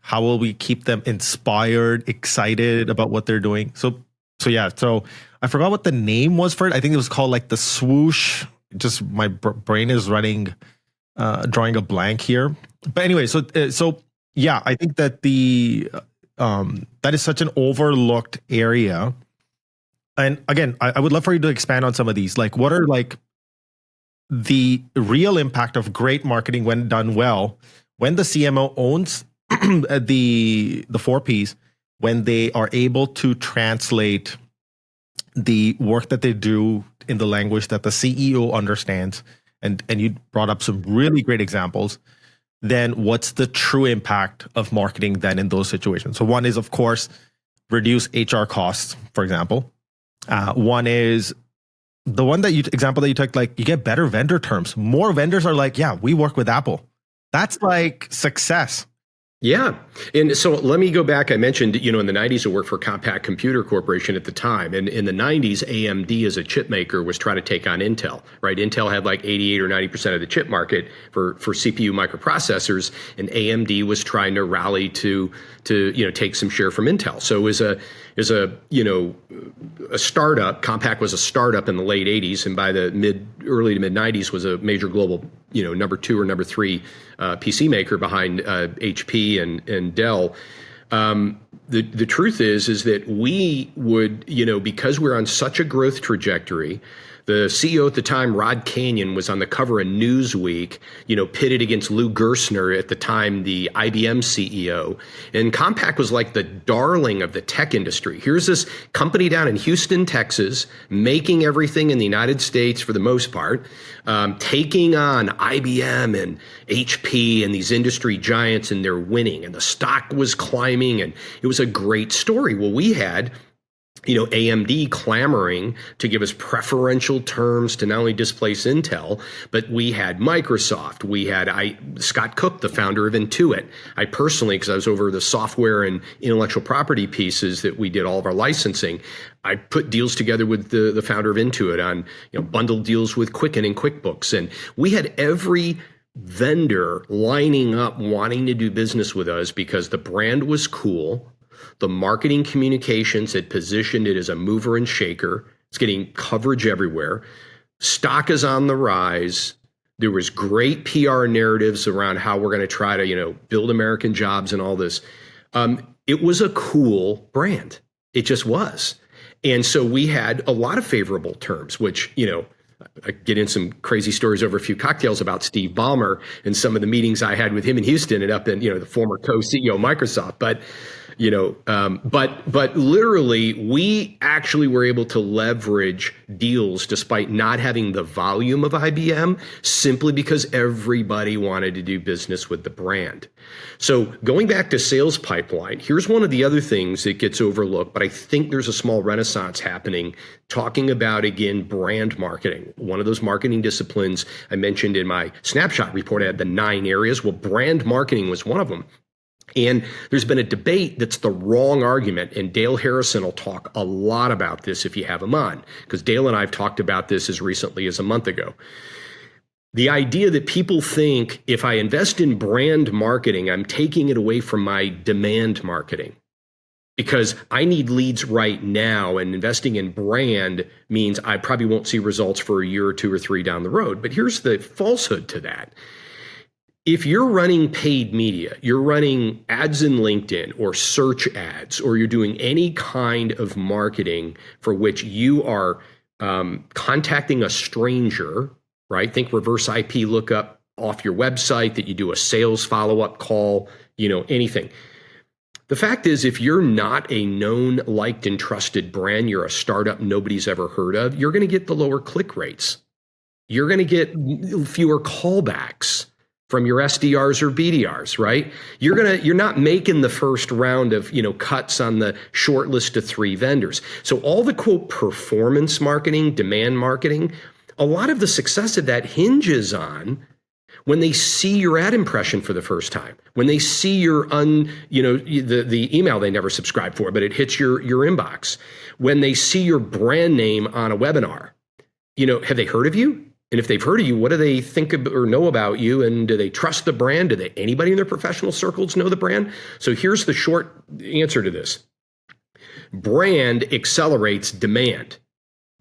How will we keep them inspired, excited about what they're doing? So I forgot what the name was for it. I think it was called like the swoosh. Just my brain is drawing a blank here. But anyway, so yeah, I think that that is such an overlooked area. And again, I would love for you to expand on some of these. Like, what are like the real impact of great marketing when done well, when the CMO owns the 4Ps, when they are able to translate the work that they do in the language that the CEO understands. And you brought up some really great examples. Then what's the true impact of marketing then in those situations? So one is, of course, reduce HR costs, for example. One is the example that you took, like you get better vendor terms. More vendors are like, yeah, we work with Apple. That's like success. Yeah. And so let me go back. I mentioned, in the 90s, I worked for Compaq Computer Corporation at the time. And in the 90s, AMD as a chip maker was trying to take on Intel, right? Intel had like 88 or 90% of the chip market for CPU microprocessors. And AMD was trying to rally to take some share from Intel. So it was a startup. Compaq was a startup in the late 80s. And by the early to mid 90s was a major global, number 2 or number 3 PC maker behind HP and Dell. The truth is that we would, because we're on such a growth trajectory, the CEO at the time, Rod Canyon, was on the cover of Newsweek, pitted against Lou Gerstner, at the time the IBM CEO. And Compaq was like the darling of the tech industry. Here's this company down in Houston, Texas, making everything in the United States for the most part, taking on IBM and HP and these industry giants, and they're winning. And the stock was climbing, and it was a great story. Well, we had AMD clamoring to give us preferential terms to not only displace Intel, but we had Microsoft. We had Scott Cook, the founder of Intuit. I personally, because I was over the software and intellectual property pieces that we did all of our licensing, I put deals together with the founder of Intuit on bundled deals with Quicken and QuickBooks. And we had every vendor lining up wanting to do business with us because the brand was cool. The marketing communications had positioned it as a mover and shaker. It's getting coverage everywhere. Stock is on the rise. There was great PR narratives around how we're going to try to, build American jobs and all this. It was a cool brand. It just was. And so we had a lot of favorable terms, which, I get in some crazy stories over a few cocktails about Steve Ballmer and some of the meetings I had with him in Houston and up in, the former co-CEO of Microsoft. But But literally, we actually were able to leverage deals despite not having the volume of IBM, simply because everybody wanted to do business with the brand. So going back to sales pipeline, here's one of the other things that gets overlooked, but I think there's a small renaissance happening, talking about, again, brand marketing. One of those marketing disciplines I mentioned in my snapshot report, I had the 9 areas. Well, brand marketing was one of them. And there's been a debate that's the wrong argument, and Dale Harrison will talk a lot about this if you have him on, because Dale and I have talked about this as recently as a month ago. The idea that people think if I invest in brand marketing, I'm taking it away from my demand marketing, because I need leads right now, and investing in brand means I probably won't see results for a year or 2 or 3 down the road. But here's the falsehood to that. If you're running paid media, you're running ads in LinkedIn or search ads, or you're doing any kind of marketing for which you are contacting a stranger, right? Think reverse IP lookup off your website, that you do a sales follow-up call, anything. The fact is, if you're not a known, liked, and trusted brand, you're a startup nobody's ever heard of, you're going to get the lower click rates. You're going to get fewer callbacks from your SDRs or BDRs, right? You're not making the first round of, cuts on the short list of 3 vendors. So all the quote performance marketing, demand marketing, a lot of the success of that hinges on when they see your ad impression for the first time, when they see your the email they never subscribed for, but it hits your inbox, when they see your brand name on a webinar. Have they heard of you? And if they've heard of you, what do they think or know about you? And do they trust the brand? Do anybody in their professional circles know the brand? So here's the short answer to this. Brand accelerates demand.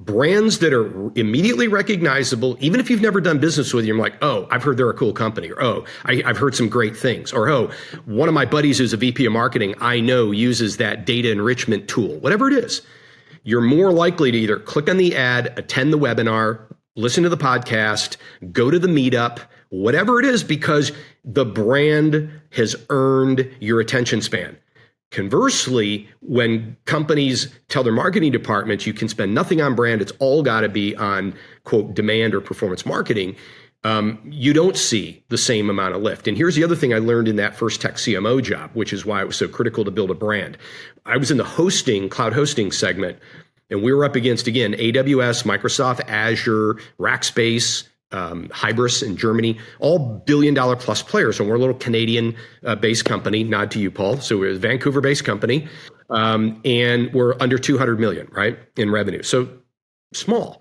Brands that are immediately recognizable, even if you've never done business with them, you're like, oh, I've heard they're a cool company, or oh, I've heard some great things, or oh, one of my buddies who's a VP of marketing, I know uses that data enrichment tool, whatever it is. You're more likely to either click on the ad, attend the webinar, listen to the podcast, go to the meetup, whatever it is, because the brand has earned your attention span. Conversely, when companies tell their marketing departments you can spend nothing on brand, it's all got to be on, quote, demand or performance marketing, you don't see the same amount of lift. And here's the other thing I learned in that first tech CMO job, which is why it was so critical to build a brand. I was in the cloud hosting segment, and we were up against, again, AWS, Microsoft, Azure, Rackspace, Hybris in Germany, all $1 billion plus players. And we're a little Canadian based company, nod to you, Paul. So we're a Vancouver based company, and we're under 200 million, right, in revenue. So small.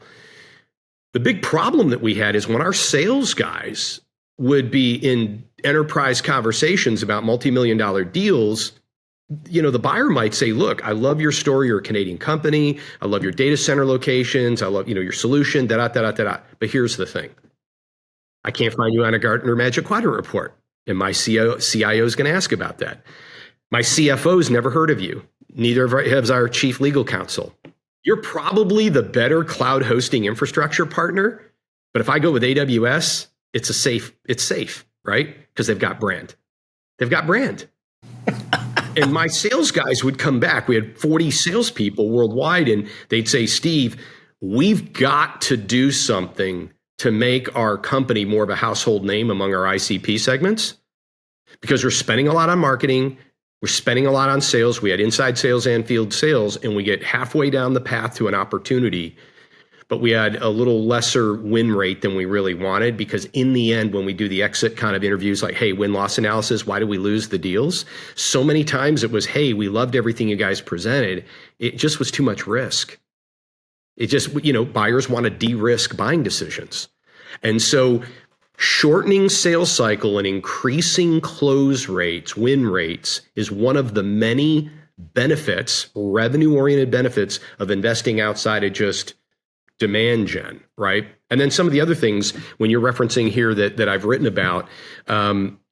The big problem that we had is when our sales guys would be in enterprise conversations about multi-million-dollar deals, the buyer might say, look, I love your story. You're a Canadian company. I love your data center locations. I love, your solution, da-da-da-da-da-da. But here's the thing. I can't find you on a Gartner Magic Quadrant report. And my CIO is going to ask about that. My CFO's never heard of you. Neither has our chief legal counsel. You're probably the better cloud hosting infrastructure partner. But if I go with AWS, it's safe, right? Because they've got brand. And my sales guys would come back. We had 40 salespeople worldwide, and they'd say, Steve, we've got to do something to make our company more of a household name among our ICP segments, because we're spending a lot on marketing. We're spending a lot on sales. We had inside sales and field sales, and we get halfway down the path to an opportunity, but we had a little lesser win rate than we really wanted, because in the end, when we do the exit kind of interviews, like, hey, win-loss analysis, why did we lose the deals? So many times it was, hey, we loved everything you guys presented. It just was too much risk. It just, buyers want to de-risk buying decisions. And so shortening sales cycle and increasing close rates, win rates, is one of the many benefits, revenue-oriented benefits of investing outside of just demand gen, right? And then some of the other things, when you're referencing here that I've written about,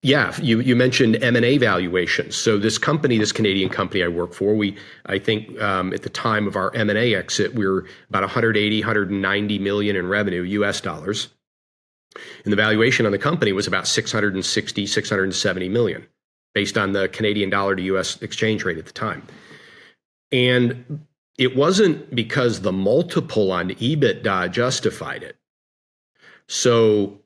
you mentioned M&A valuations. So this Canadian company I work for, I think at the time of our M&A exit, we were about 180, 190 million in revenue, US dollars. And the valuation on the company was about 660, 670 million. based on the Canadian dollar to US exchange rate at the time. And it wasn't because the multiple on EBITDA justified it. So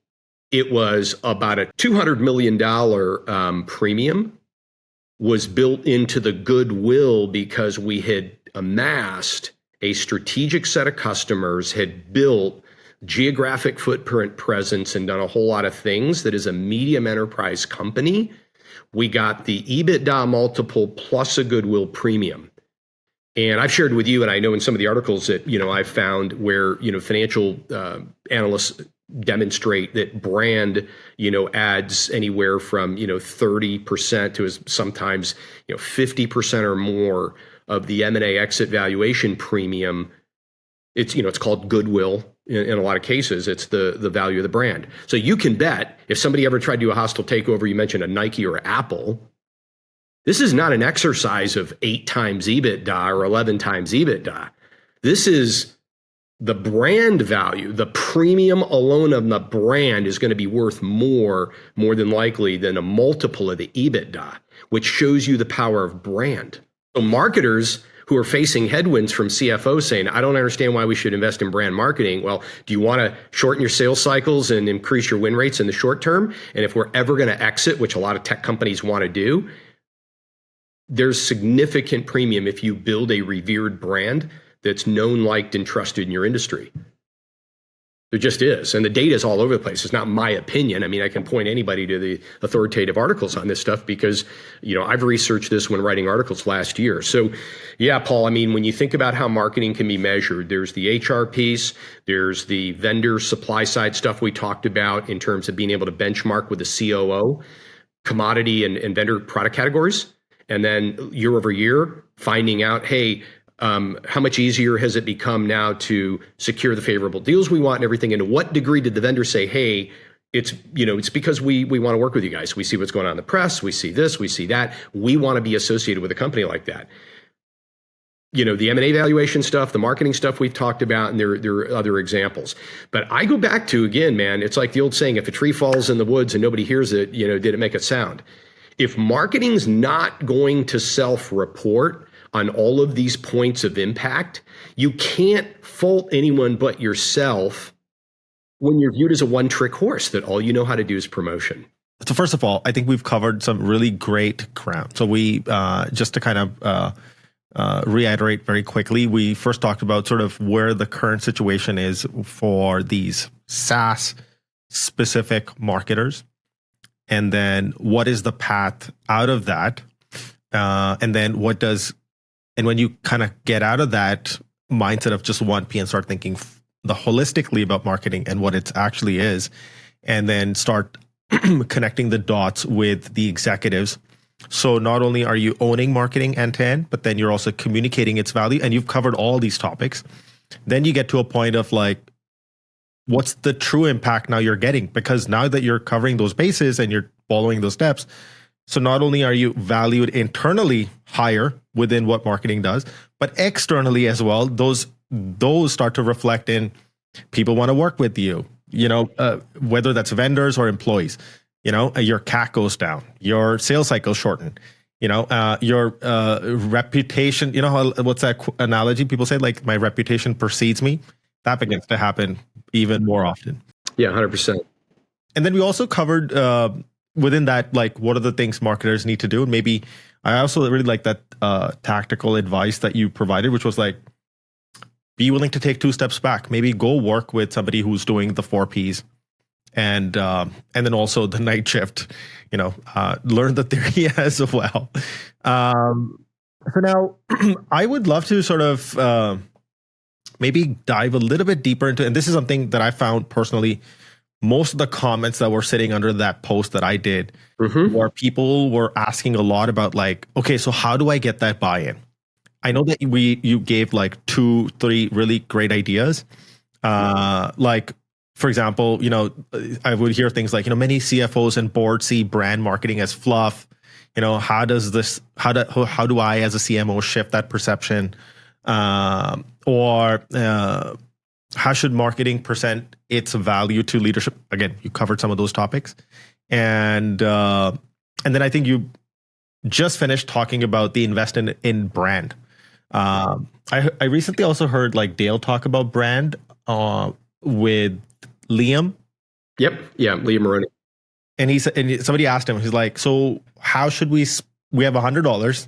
it was about a $200 million premium was built into the goodwill because we had amassed a strategic set of customers, had built geographic footprint presence and done a whole lot of things that as a medium enterprise company, we got the EBITDA multiple plus a goodwill premium. And I've shared with you, and I know in some of the articles that, I've found where, financial analysts demonstrate that brand, adds anywhere from, 30% to sometimes, 50% or more of the M&A exit valuation premium. It's, it's called goodwill. In a lot of cases, it's the value of the brand. So you can bet if somebody ever tried to do a hostile takeover, you mentioned a Nike or Apple, this is not an exercise of 8 times EBITDA or 11 times EBITDA. This is the brand value. The premium alone of the brand is going to be worth more than likely than a multiple of the EBITDA, which shows you the power of brand. So marketers who are facing headwinds from CFOs saying, I don't understand why we should invest in brand marketing. Well, do you want to shorten your sales cycles and increase your win rates in the short term? And if we're ever going to exit, which a lot of tech companies want to do, there's significant premium if you build a revered brand that's known, liked, and trusted in your industry. There just is. And the data is all over the place. It's not my opinion. I mean, I can point anybody to the authoritative articles on this stuff because, I've researched this when writing articles last year. So yeah, Paul, I mean, when you think about how marketing can be measured, there's the HR piece, there's the vendor supply side stuff we talked about in terms of being able to benchmark with the COO, commodity and vendor product categories. And then year over year, finding out, hey, how much easier has it become now to secure the favorable deals we want and everything? And to what degree did the vendor say, hey, it's because we want to work with you guys. We see what's going on in the press. We see this, we see that. We want to be associated with a company like that. The M&A valuation stuff, the marketing stuff we've talked about, and there are other examples. But I go back to, again, man, it's like the old saying, if a tree falls in the woods and nobody hears it, did it make a sound? If marketing's not going to self-report on all of these points of impact, you can't fault anyone but yourself when you're viewed as a one-trick horse that all you know how to do is promotion. So first of all, I think we've covered some really great ground. So we, just to kind of reiterate very quickly, we first talked about sort of where the current situation is for these SaaS specific marketers. And then what is the path out of that? And then when you kind of get out of that mindset of just 1P and start thinking the holistically about marketing and what it actually is, and then start connecting the dots with the executives. So not only are you owning marketing end to end, but then you're also communicating its value, and you've covered all these topics. Then you get to a point of like, what's the true impact now you're getting? Because now that you're covering those bases and you're following those steps, so not only are you valued internally higher within what marketing does, but externally as well, those start to reflect in people want to work with you, whether that's vendors or employees, your CAC goes down, your sales cycle shorten, your reputation, what's that analogy people say, like my reputation precedes me? That begins to happen even more often. Yeah, 100%. And then we also covered within that, like, what are the things marketers need to do? And maybe I also really like that tactical advice that you provided, which was like, be willing to take 2 steps back. Maybe go work with somebody who's doing the 4 Ps, and then also the night shift. Learn the theory as well. For now, I would love to sort of maybe dive a little bit deeper into, and this is something that I found personally. Most of the comments that were sitting under that post that I did, where people were asking a lot about like, okay, so how do I get that buy-in? I know that you gave like 2-3 really great ideas. Like, for example, I would hear things like, many CFOs and boards see brand marketing as fluff. How do I as a CMO shift that perception? Or how should marketing present its value to leadership? Again, you covered some of those topics, and then I think you just finished talking about the investment in brand. I recently also heard like Dale talk about brand with Liam. Yep. Yeah. Liam Maroney. And somebody asked him, he's like, so how should we have $100,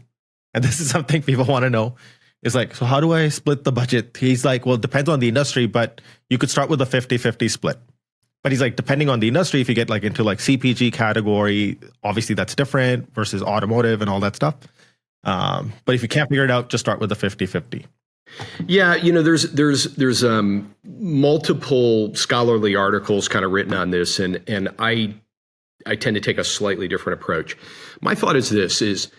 and this is something people want to know. It's like, so how do I split the budget? He's like, well, it depends on the industry, but you could start with a 50-50 split. But he's like, depending on the industry, if you get like into like CPG category, obviously that's different versus automotive and all that stuff. But if you can't figure it out, just start with a 50-50. Yeah, there's multiple scholarly articles kind of written on this, and I tend to take a slightly different approach. My thought is this: is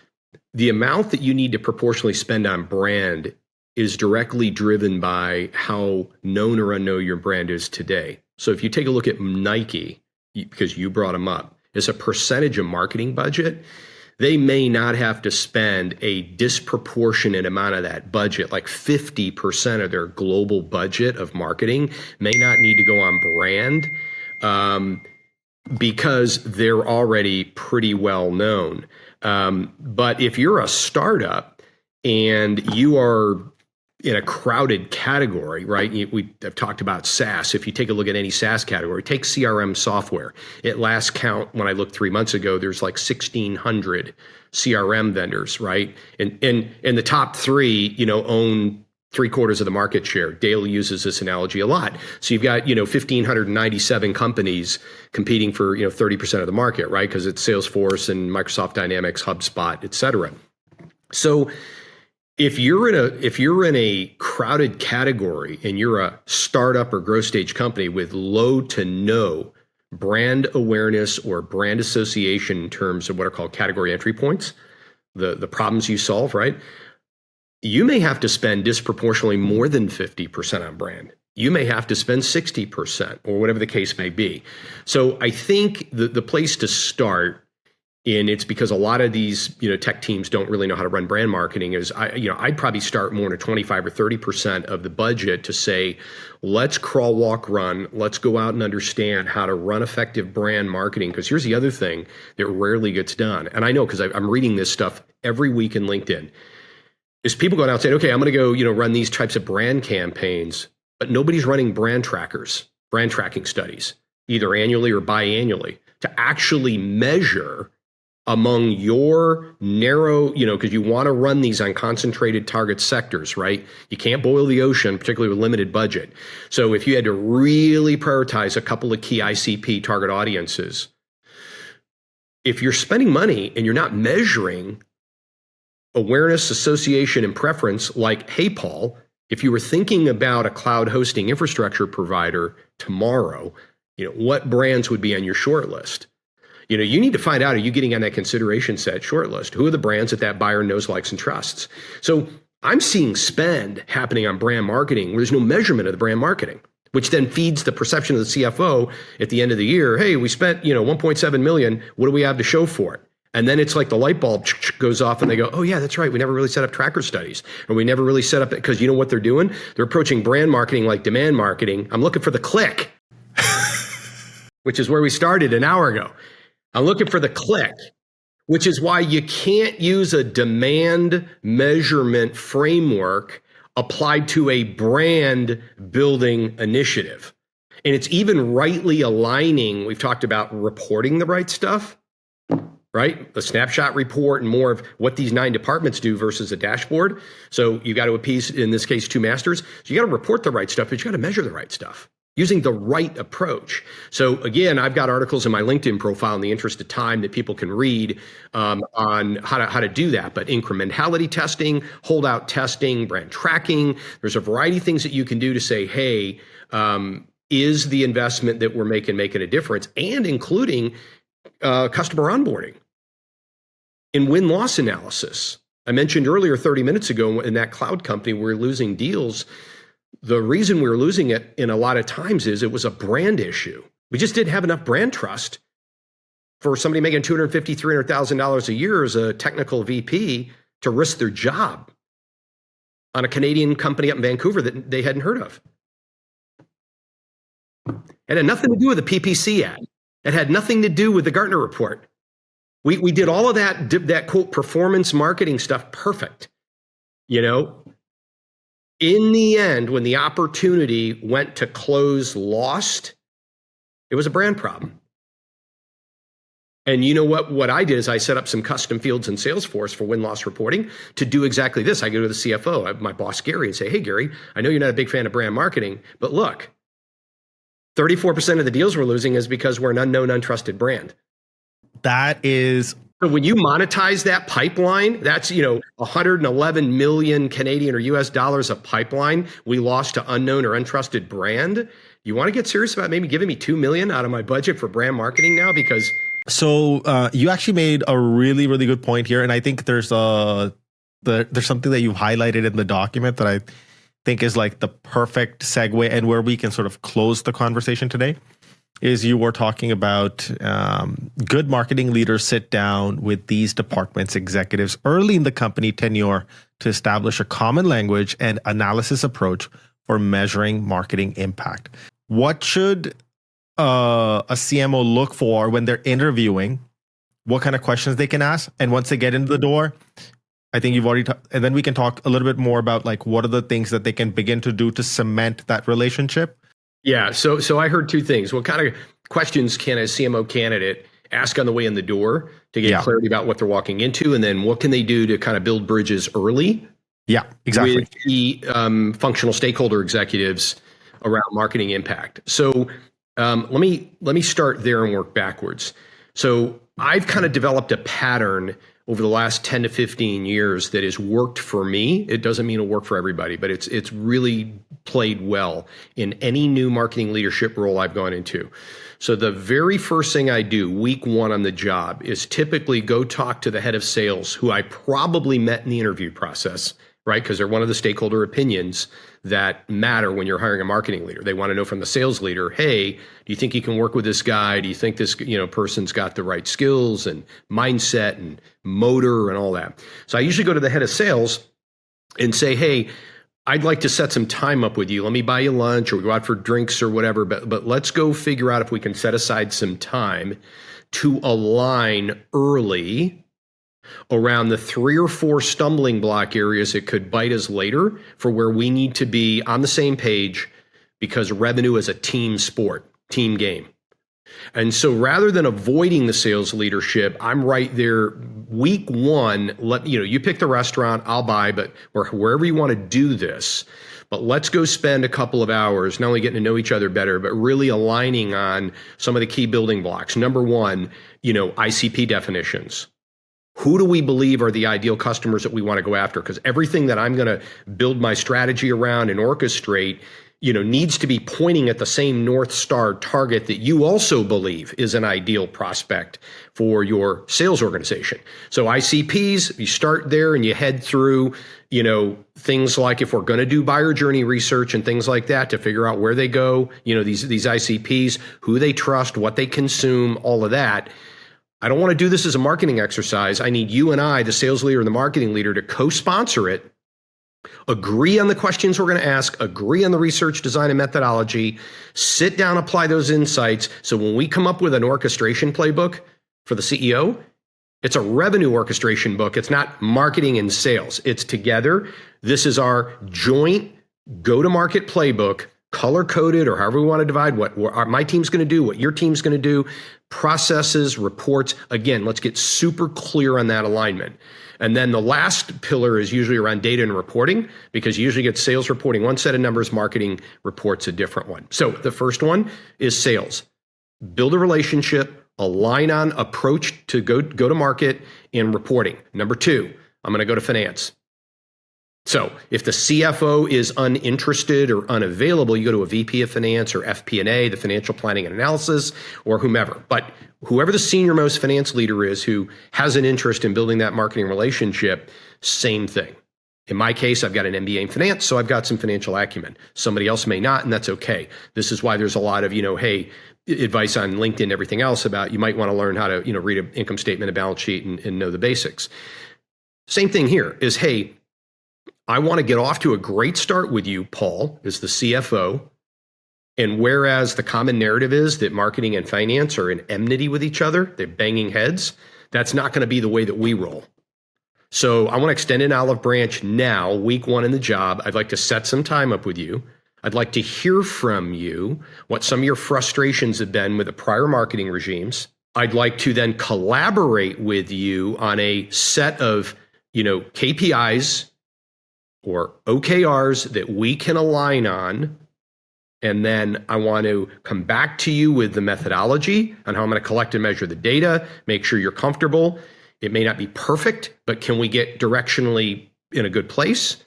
the amount that you need to proportionally spend on brand is directly driven by how known or unknown your brand is today. So if you take a look at Nike, because you brought them up, as a percentage of marketing budget, they may not have to spend a disproportionate amount of that budget, like 50% of their global budget of marketing may not need to go on brand because they're already pretty well known. But if you're a startup and you are in a crowded category, right? I've talked about SaaS. If you take a look at any SaaS category, take CRM software. At last count, when I looked 3 months ago, there's like 1,600 CRM vendors, right? And the top three, own 3/4 of the market share. Dale uses this analogy a lot. So you've got, 1,597 companies competing for, 30% of the market, right? Because it's Salesforce and Microsoft Dynamics, HubSpot, et cetera. So if you're in a crowded category and you're a startup or growth stage company with low to no brand awareness or brand association in terms of what are called category entry points, the problems you solve, right? You may have to spend disproportionately more than 50% on brand. You may have to spend 60% or whatever the case may be. So I think the place to start, and it's because a lot of these, tech teams don't really know how to run brand marketing, is I'd probably start more than 25 or 30% of the budget to say, let's crawl, walk, run. Let's go out and understand how to run effective brand marketing. Because here's the other thing that rarely gets done. And I know because I'm reading this stuff every week in LinkedIn, is people going out saying, okay, I'm going to go, run these types of brand campaigns, but nobody's running brand trackers, brand tracking studies, either annually or biannually, to actually measure among your narrow, because you want to run these on concentrated target sectors, right? You can't boil the ocean, particularly with limited budget. So if you had to really prioritize a couple of key ICP target audiences, if you're spending money and you're not measuring awareness, association, and preference, like, hey, Paul, if you were thinking about a cloud hosting infrastructure provider tomorrow, what brands would be on your short list? You need to find out, are you getting on that consideration set short list? Who are the brands that buyer knows, likes, and trusts? So I'm seeing spend happening on brand marketing where there's no measurement of the brand marketing, which then feeds the perception of the CFO at the end of the year. Hey, we spent, 1.7 million. What do we have to show for it? And then it's like the light bulb goes off and they go, oh yeah, that's right. We never really set up tracker studies, or we never really set up, because you know what they're doing? They're approaching brand marketing like demand marketing. I'm looking for the click, which is where we started an hour ago. I'm looking for the click, which is why you can't use a demand measurement framework applied to a brand building initiative. And it's even rightly aligning. We've talked about reporting the right stuff, right? The snapshot report and more of what these 9 departments do versus a dashboard. So you got to appease, in this case, 2 masters. So you got to report the right stuff, but you got to measure the right stuff using the right approach. So again, I've got articles in my LinkedIn profile in the interest of time that people can read on how to do that. But incrementality testing, holdout testing, brand tracking, there's a variety of things that you can do to say, hey, is the investment that we're making a difference? And including customer onboarding and win-loss analysis. I mentioned earlier 30 minutes ago in that cloud company, we're losing deals. The reason we were losing it in a lot of times is it was a brand issue. We just didn't have enough brand trust for somebody making $250,000, $300,000 a year as a technical VP to risk their job on a Canadian company up in Vancouver that they hadn't heard of. It had nothing to do with the PPC ad. It had nothing to do with the Gartner report. We did all of that quote performance marketing stuff perfect. You know, in the end, when the opportunity went to close lost, it was a brand problem. And you know what I did is I set up some custom fields in Salesforce for win-loss reporting to do exactly this. I go to the CFO, my boss Gary, and say, hey, Gary, I know you're not a big fan of brand marketing, but look, 34% of the deals we're losing is because we're an unknown, untrusted brand. So when you monetize that pipeline, that's 111 million Canadian or US dollars of pipeline we lost to unknown or untrusted brand. You want to get serious about maybe giving me $2 million out of my budget for brand marketing now? Because you actually made a really, really good point here, and I think there's something that you highlighted in the document that I think is like the perfect segue and where we can sort of close the conversation today. Is you were talking about good marketing leaders sit down with these departments executives early in the company tenure to establish a common language and analysis approach for measuring marketing impact. What should a CMO look for when they're interviewing? What kind of questions they can ask? And once they get into the door, I think you've already and then we can talk a little bit more about like what are the things that they can begin to do to cement that relationship. Yeah, so I heard two things. What kind of questions can a CMO candidate ask on the way in the door to get clarity about what they're walking into? And then what can they do to kind of build bridges early? Yeah, exactly. With the functional stakeholder executives around marketing impact. So let me start there and work backwards. So I've kind of developed a pattern over the last 10 to 15 years that has worked for me. It doesn't mean it'll work for everybody, but it's really played well in any new marketing leadership role I've gone into. So the very first thing I do week one on the job is typically go talk to the head of sales, who I probably met in the interview process, right? Because they're one of the stakeholder opinions that matter when you're hiring a marketing leader. They want to know from the sales leader, hey, do you think you can work with this guy? Do you think this person's got the right skills and mindset and motor and all that? So I usually go to the head of sales and say, hey, I'd like to set some time up with you. Let me buy you lunch or we go out for drinks or whatever, but let's go figure out if we can set aside some time to align early around the 3 or 4 stumbling block areas that could bite us later for where we need to be on the same page, because revenue is a team sport, team game. And so rather than avoiding the sales leadership, I'm right there. Week one, you pick the restaurant, I'll buy, but wherever you want to do this, but let's go spend a couple of hours, not only getting to know each other better, but really aligning on some of the key building blocks. Number one, ICP definitions. Who do we believe are the ideal customers that we want to go after? Because everything that I'm going to build my strategy around and orchestrate, needs to be pointing at the same North Star target that you also believe is an ideal prospect for your sales organization. So ICPs, you start there and you head through, things like if we're going to do buyer journey research and things like that to figure out where they go, these ICPs, who they trust, what they consume, all of that. I don't want to do this as a marketing exercise. I need you and I, the sales leader and the marketing leader, to co-sponsor it, agree on the questions we're going to ask, agree on the research, design, and methodology, sit down, apply those insights. So when we come up with an orchestration playbook for the CEO, it's a revenue orchestration book. It's not marketing and sales. It's together. This is our joint go-to-market playbook, color-coded or however we want to divide what my team's going to do, what your team's going to do, processes, reports. Again, let's get super clear on that alignment. And then the last pillar is usually around data and reporting, because you usually get sales reporting one set of numbers, marketing reports a different one. So the first one is sales. Build a relationship, align on approach to go to market and reporting. Number two, I'm going to go to finance. So if the CFO is uninterested or unavailable, you go to a VP of finance or FP&A, the financial planning and analysis, or whomever. But whoever the senior most finance leader is who has an interest in building that marketing relationship, same thing. In my case, I've got an MBA in finance, so I've got some financial acumen. Somebody else may not, and that's okay. This is why there's a lot of, advice on LinkedIn and everything else about you might want to learn how to, read an income statement, a balance sheet, and know the basics. Same thing here is, hey, I want to get off to a great start with you, Paul, as the CFO. And whereas the common narrative is that marketing and finance are in enmity with each other, they're banging heads, That's not going to be the way that we roll. So I want to extend an olive branch now, week 1 in the job. I'd like to set some time up with you. I'd like to hear from you what some of your frustrations have been with the prior marketing regimes. I'd like to then collaborate with you on a set of, KPIs or OKRs that we can align on. And then I want to come back to you with the methodology on how I'm going to collect and measure the data, make sure you're comfortable. It may not be perfect, but can we get directionally in a good place?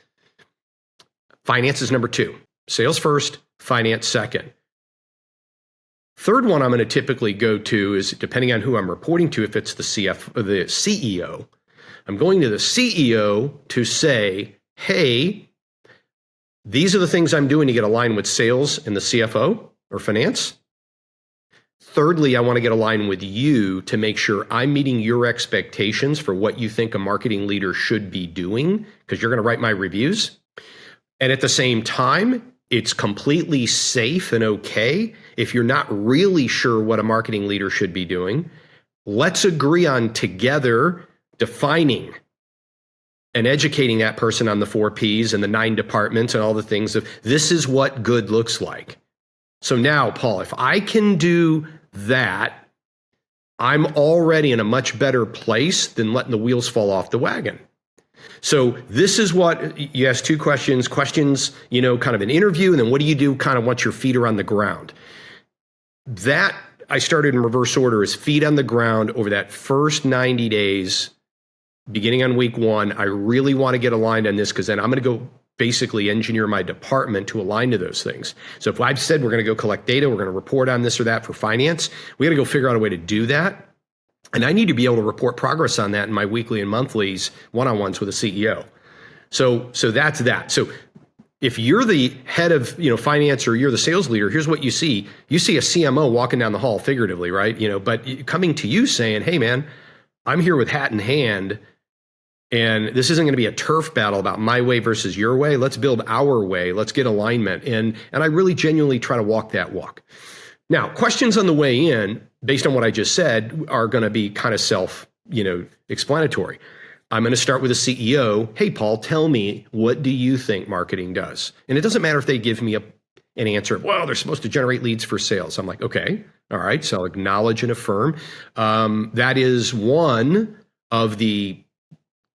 Finance is number 2. Sales first, finance second. Third one I'm going to typically go to is, depending on who I'm reporting to, if it's the CEO, I'm going to the CEO to say, hey, these are the things I'm doing to get aligned with sales and the CFO or finance. Thirdly, I want to get aligned with you to make sure I'm meeting your expectations for what you think a marketing leader should be doing, because you're going to write my reviews. And at the same time, it's completely safe and okay if you're not really sure what a marketing leader should be doing. Let's agree on together defining and educating that person on the 4 Ps and the 9 departments and all the things of this is what good looks like. So now, Paul, if I can do that, I'm already in a much better place than letting the wheels fall off the wagon. So this is what you ask 2 questions, kind of an interview, and then what do you do kind of once your feet are on the ground? That I started in reverse order is feet on the ground over that first 90 days, beginning on week 1. I really want to get aligned on this because then I'm going to go basically engineer my department to align to those things. So if I've said we're going to go collect data, we're going to report on this or that for finance, we got to go figure out a way to do that. And I need to be able to report progress on that in my weekly and monthlies one-on-ones with a CEO. So that's that. So if you're the head of finance or you're the sales leader, here's what you see. You see a CMO walking down the hall, figuratively, right? But coming to you saying, hey man, I'm here with hat in hand, and this isn't going to be a turf battle about my way versus your way. Let's build our way. Let's get alignment. And I really genuinely try to walk that walk. Now, questions on the way in, based on what I just said, are going to be kind of self-explanatory. I'm going to start with a CEO. Hey, Paul, tell me, what do you think marketing does? And it doesn't matter if they give me an answer of, well, they're supposed to generate leads for sales. I'm like, okay, all right. So I'll acknowledge and affirm. That is one of the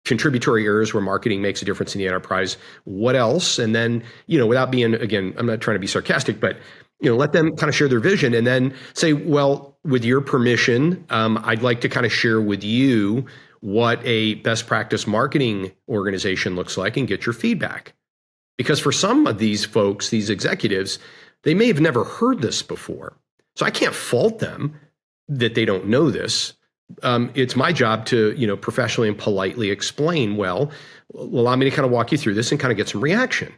contributory areas where marketing makes a difference in the enterprise. What else? And then, without being, again, I'm not trying to be sarcastic, but let them kind of share their vision and then say, well, with your permission, I'd like to kind of share with you what a best practice marketing organization looks like and get your feedback. Because for some of these folks, these executives, they may have never heard this before. So I can't fault them that they don't know this. It's my job to, professionally and politely explain, well, allow me to kind of walk you through this and kind of get some reaction.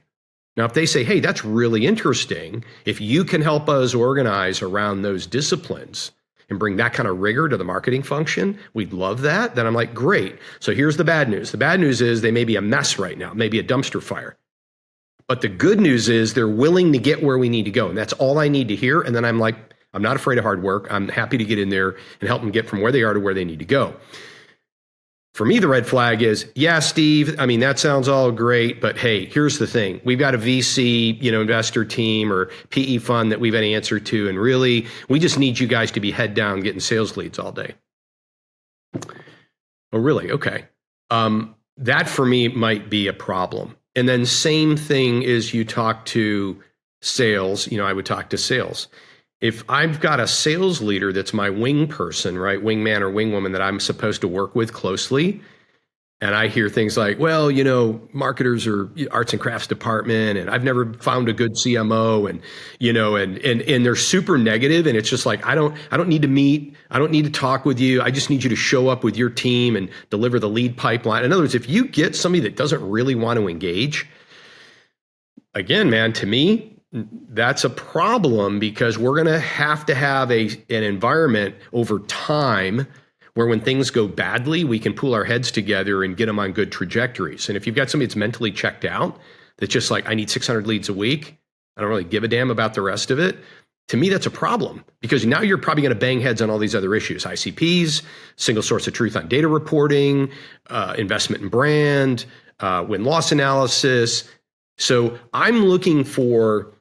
Now, if they say, hey, that's really interesting, if you can help us organize around those disciplines and bring that kind of rigor to the marketing function, we'd love that. Then I'm like, great. So here's the bad news. The bad news is they may be a mess right now, maybe a dumpster fire. But the good news is they're willing to get where we need to go. And that's all I need to hear. And then I'm like, I'm not afraid of hard work. I'm happy to get in there and help them get from where they are to where they need to go. For me, the red flag is, yeah, Steve, I mean, that sounds all great, but hey, here's the thing. We've got a VC, investor team or PE fund that we've had to answer to, and really, we just need you guys to be head down getting sales leads all day. Oh, really? Okay. That for me might be a problem. And then same thing is you talk to sales, I would talk to sales. If I've got a sales leader that's my wing person, right, wingman or wingwoman that I'm supposed to work with closely, and I hear things like, well, marketers are arts and crafts department, and I've never found a good CMO, and and they're super negative, and it's just like I don't need to meet, I don't need to talk with you, I just need you to show up with your team and deliver the lead pipeline. In other words, if you get somebody that doesn't really want to engage, again, man, to me, that's a problem, because we're going to have an environment over time where when things go badly, we can pull our heads together and get them on good trajectories. And if you've got somebody that's mentally checked out, that's just like, I need 600 leads a week, I don't really give a damn about the rest of it, to me, that's a problem because now you're probably going to bang heads on all these other issues: ICPs, single source of truth on data reporting, investment in brand, win-loss analysis. So I'm looking for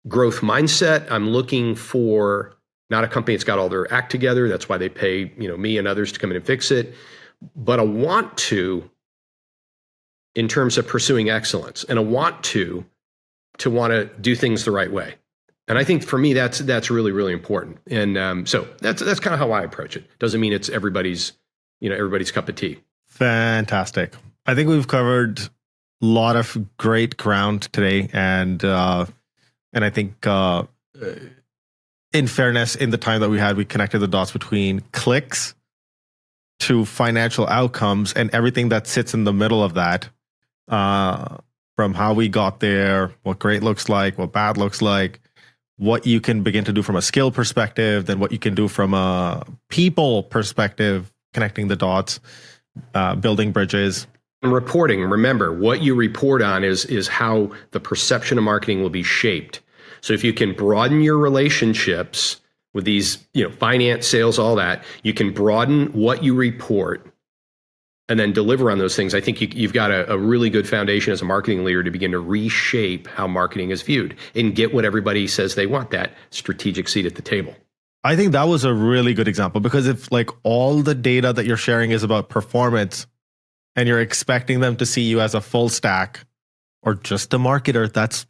growth mindset. I'm looking for not a company that's got all their act together. That's why they pay, me and others to come in and fix it. But a want to, in terms of pursuing excellence, and a want to want to do things the right way. And I think for me, that's really, really important. And so that's kind of how I approach it. Doesn't mean it's everybody's cup of tea. Fantastic. I think we've covered a lot of great ground today, and I think in fairness, in the time that we had, we connected the dots between clicks to financial outcomes and everything that sits in the middle of that, from how we got there, what great looks like, what bad looks like, what you can begin to do from a skill perspective, then what you can do from a people perspective, connecting the dots, building bridges. And reporting, remember, what you report on is how the perception of marketing will be shaped. So if you can broaden your relationships with these, finance, sales, all that, you can broaden what you report and then deliver on those things. I think you've got a really good foundation as a marketing leader to begin to reshape how marketing is viewed and get what everybody says they want, that strategic seat at the table. I think that was a really good example, because if all the data that you're sharing is about performance and you're expecting them to see you as a full stack or just a marketer, that's,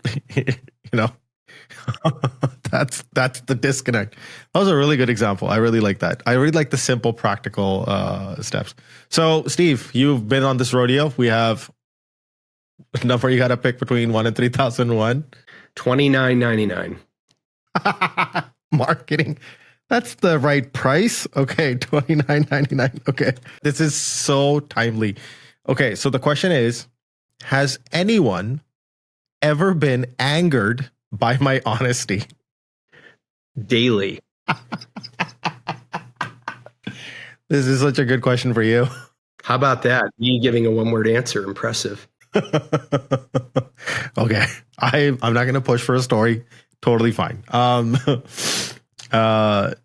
that's the disconnect. That was a really good example. I really like that. I really like the simple, practical steps. So, Steve, you've been on this rodeo. We have a number you got to pick between 1 and 3,001. $29.99. Marketing. That's the right price. Okay, $29.99. Okay, this is so timely. Okay, so the question is, has anyone ever been angered by my honesty? Daily. This is such a good question for you. How about that? Me giving a one-word answer. Impressive. Okay, I'm not going to push for a story. Totally fine.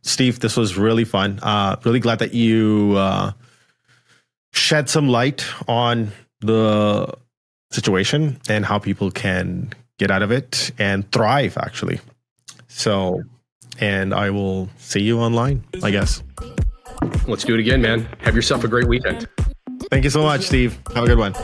Steve, this was really fun. Really glad that you shed some light on the situation and how people can get out of it and thrive, actually. So, and I will see you online, I guess. Let's do it again, man. Have yourself a great weekend. Thank you so much, Steve. Have a good one.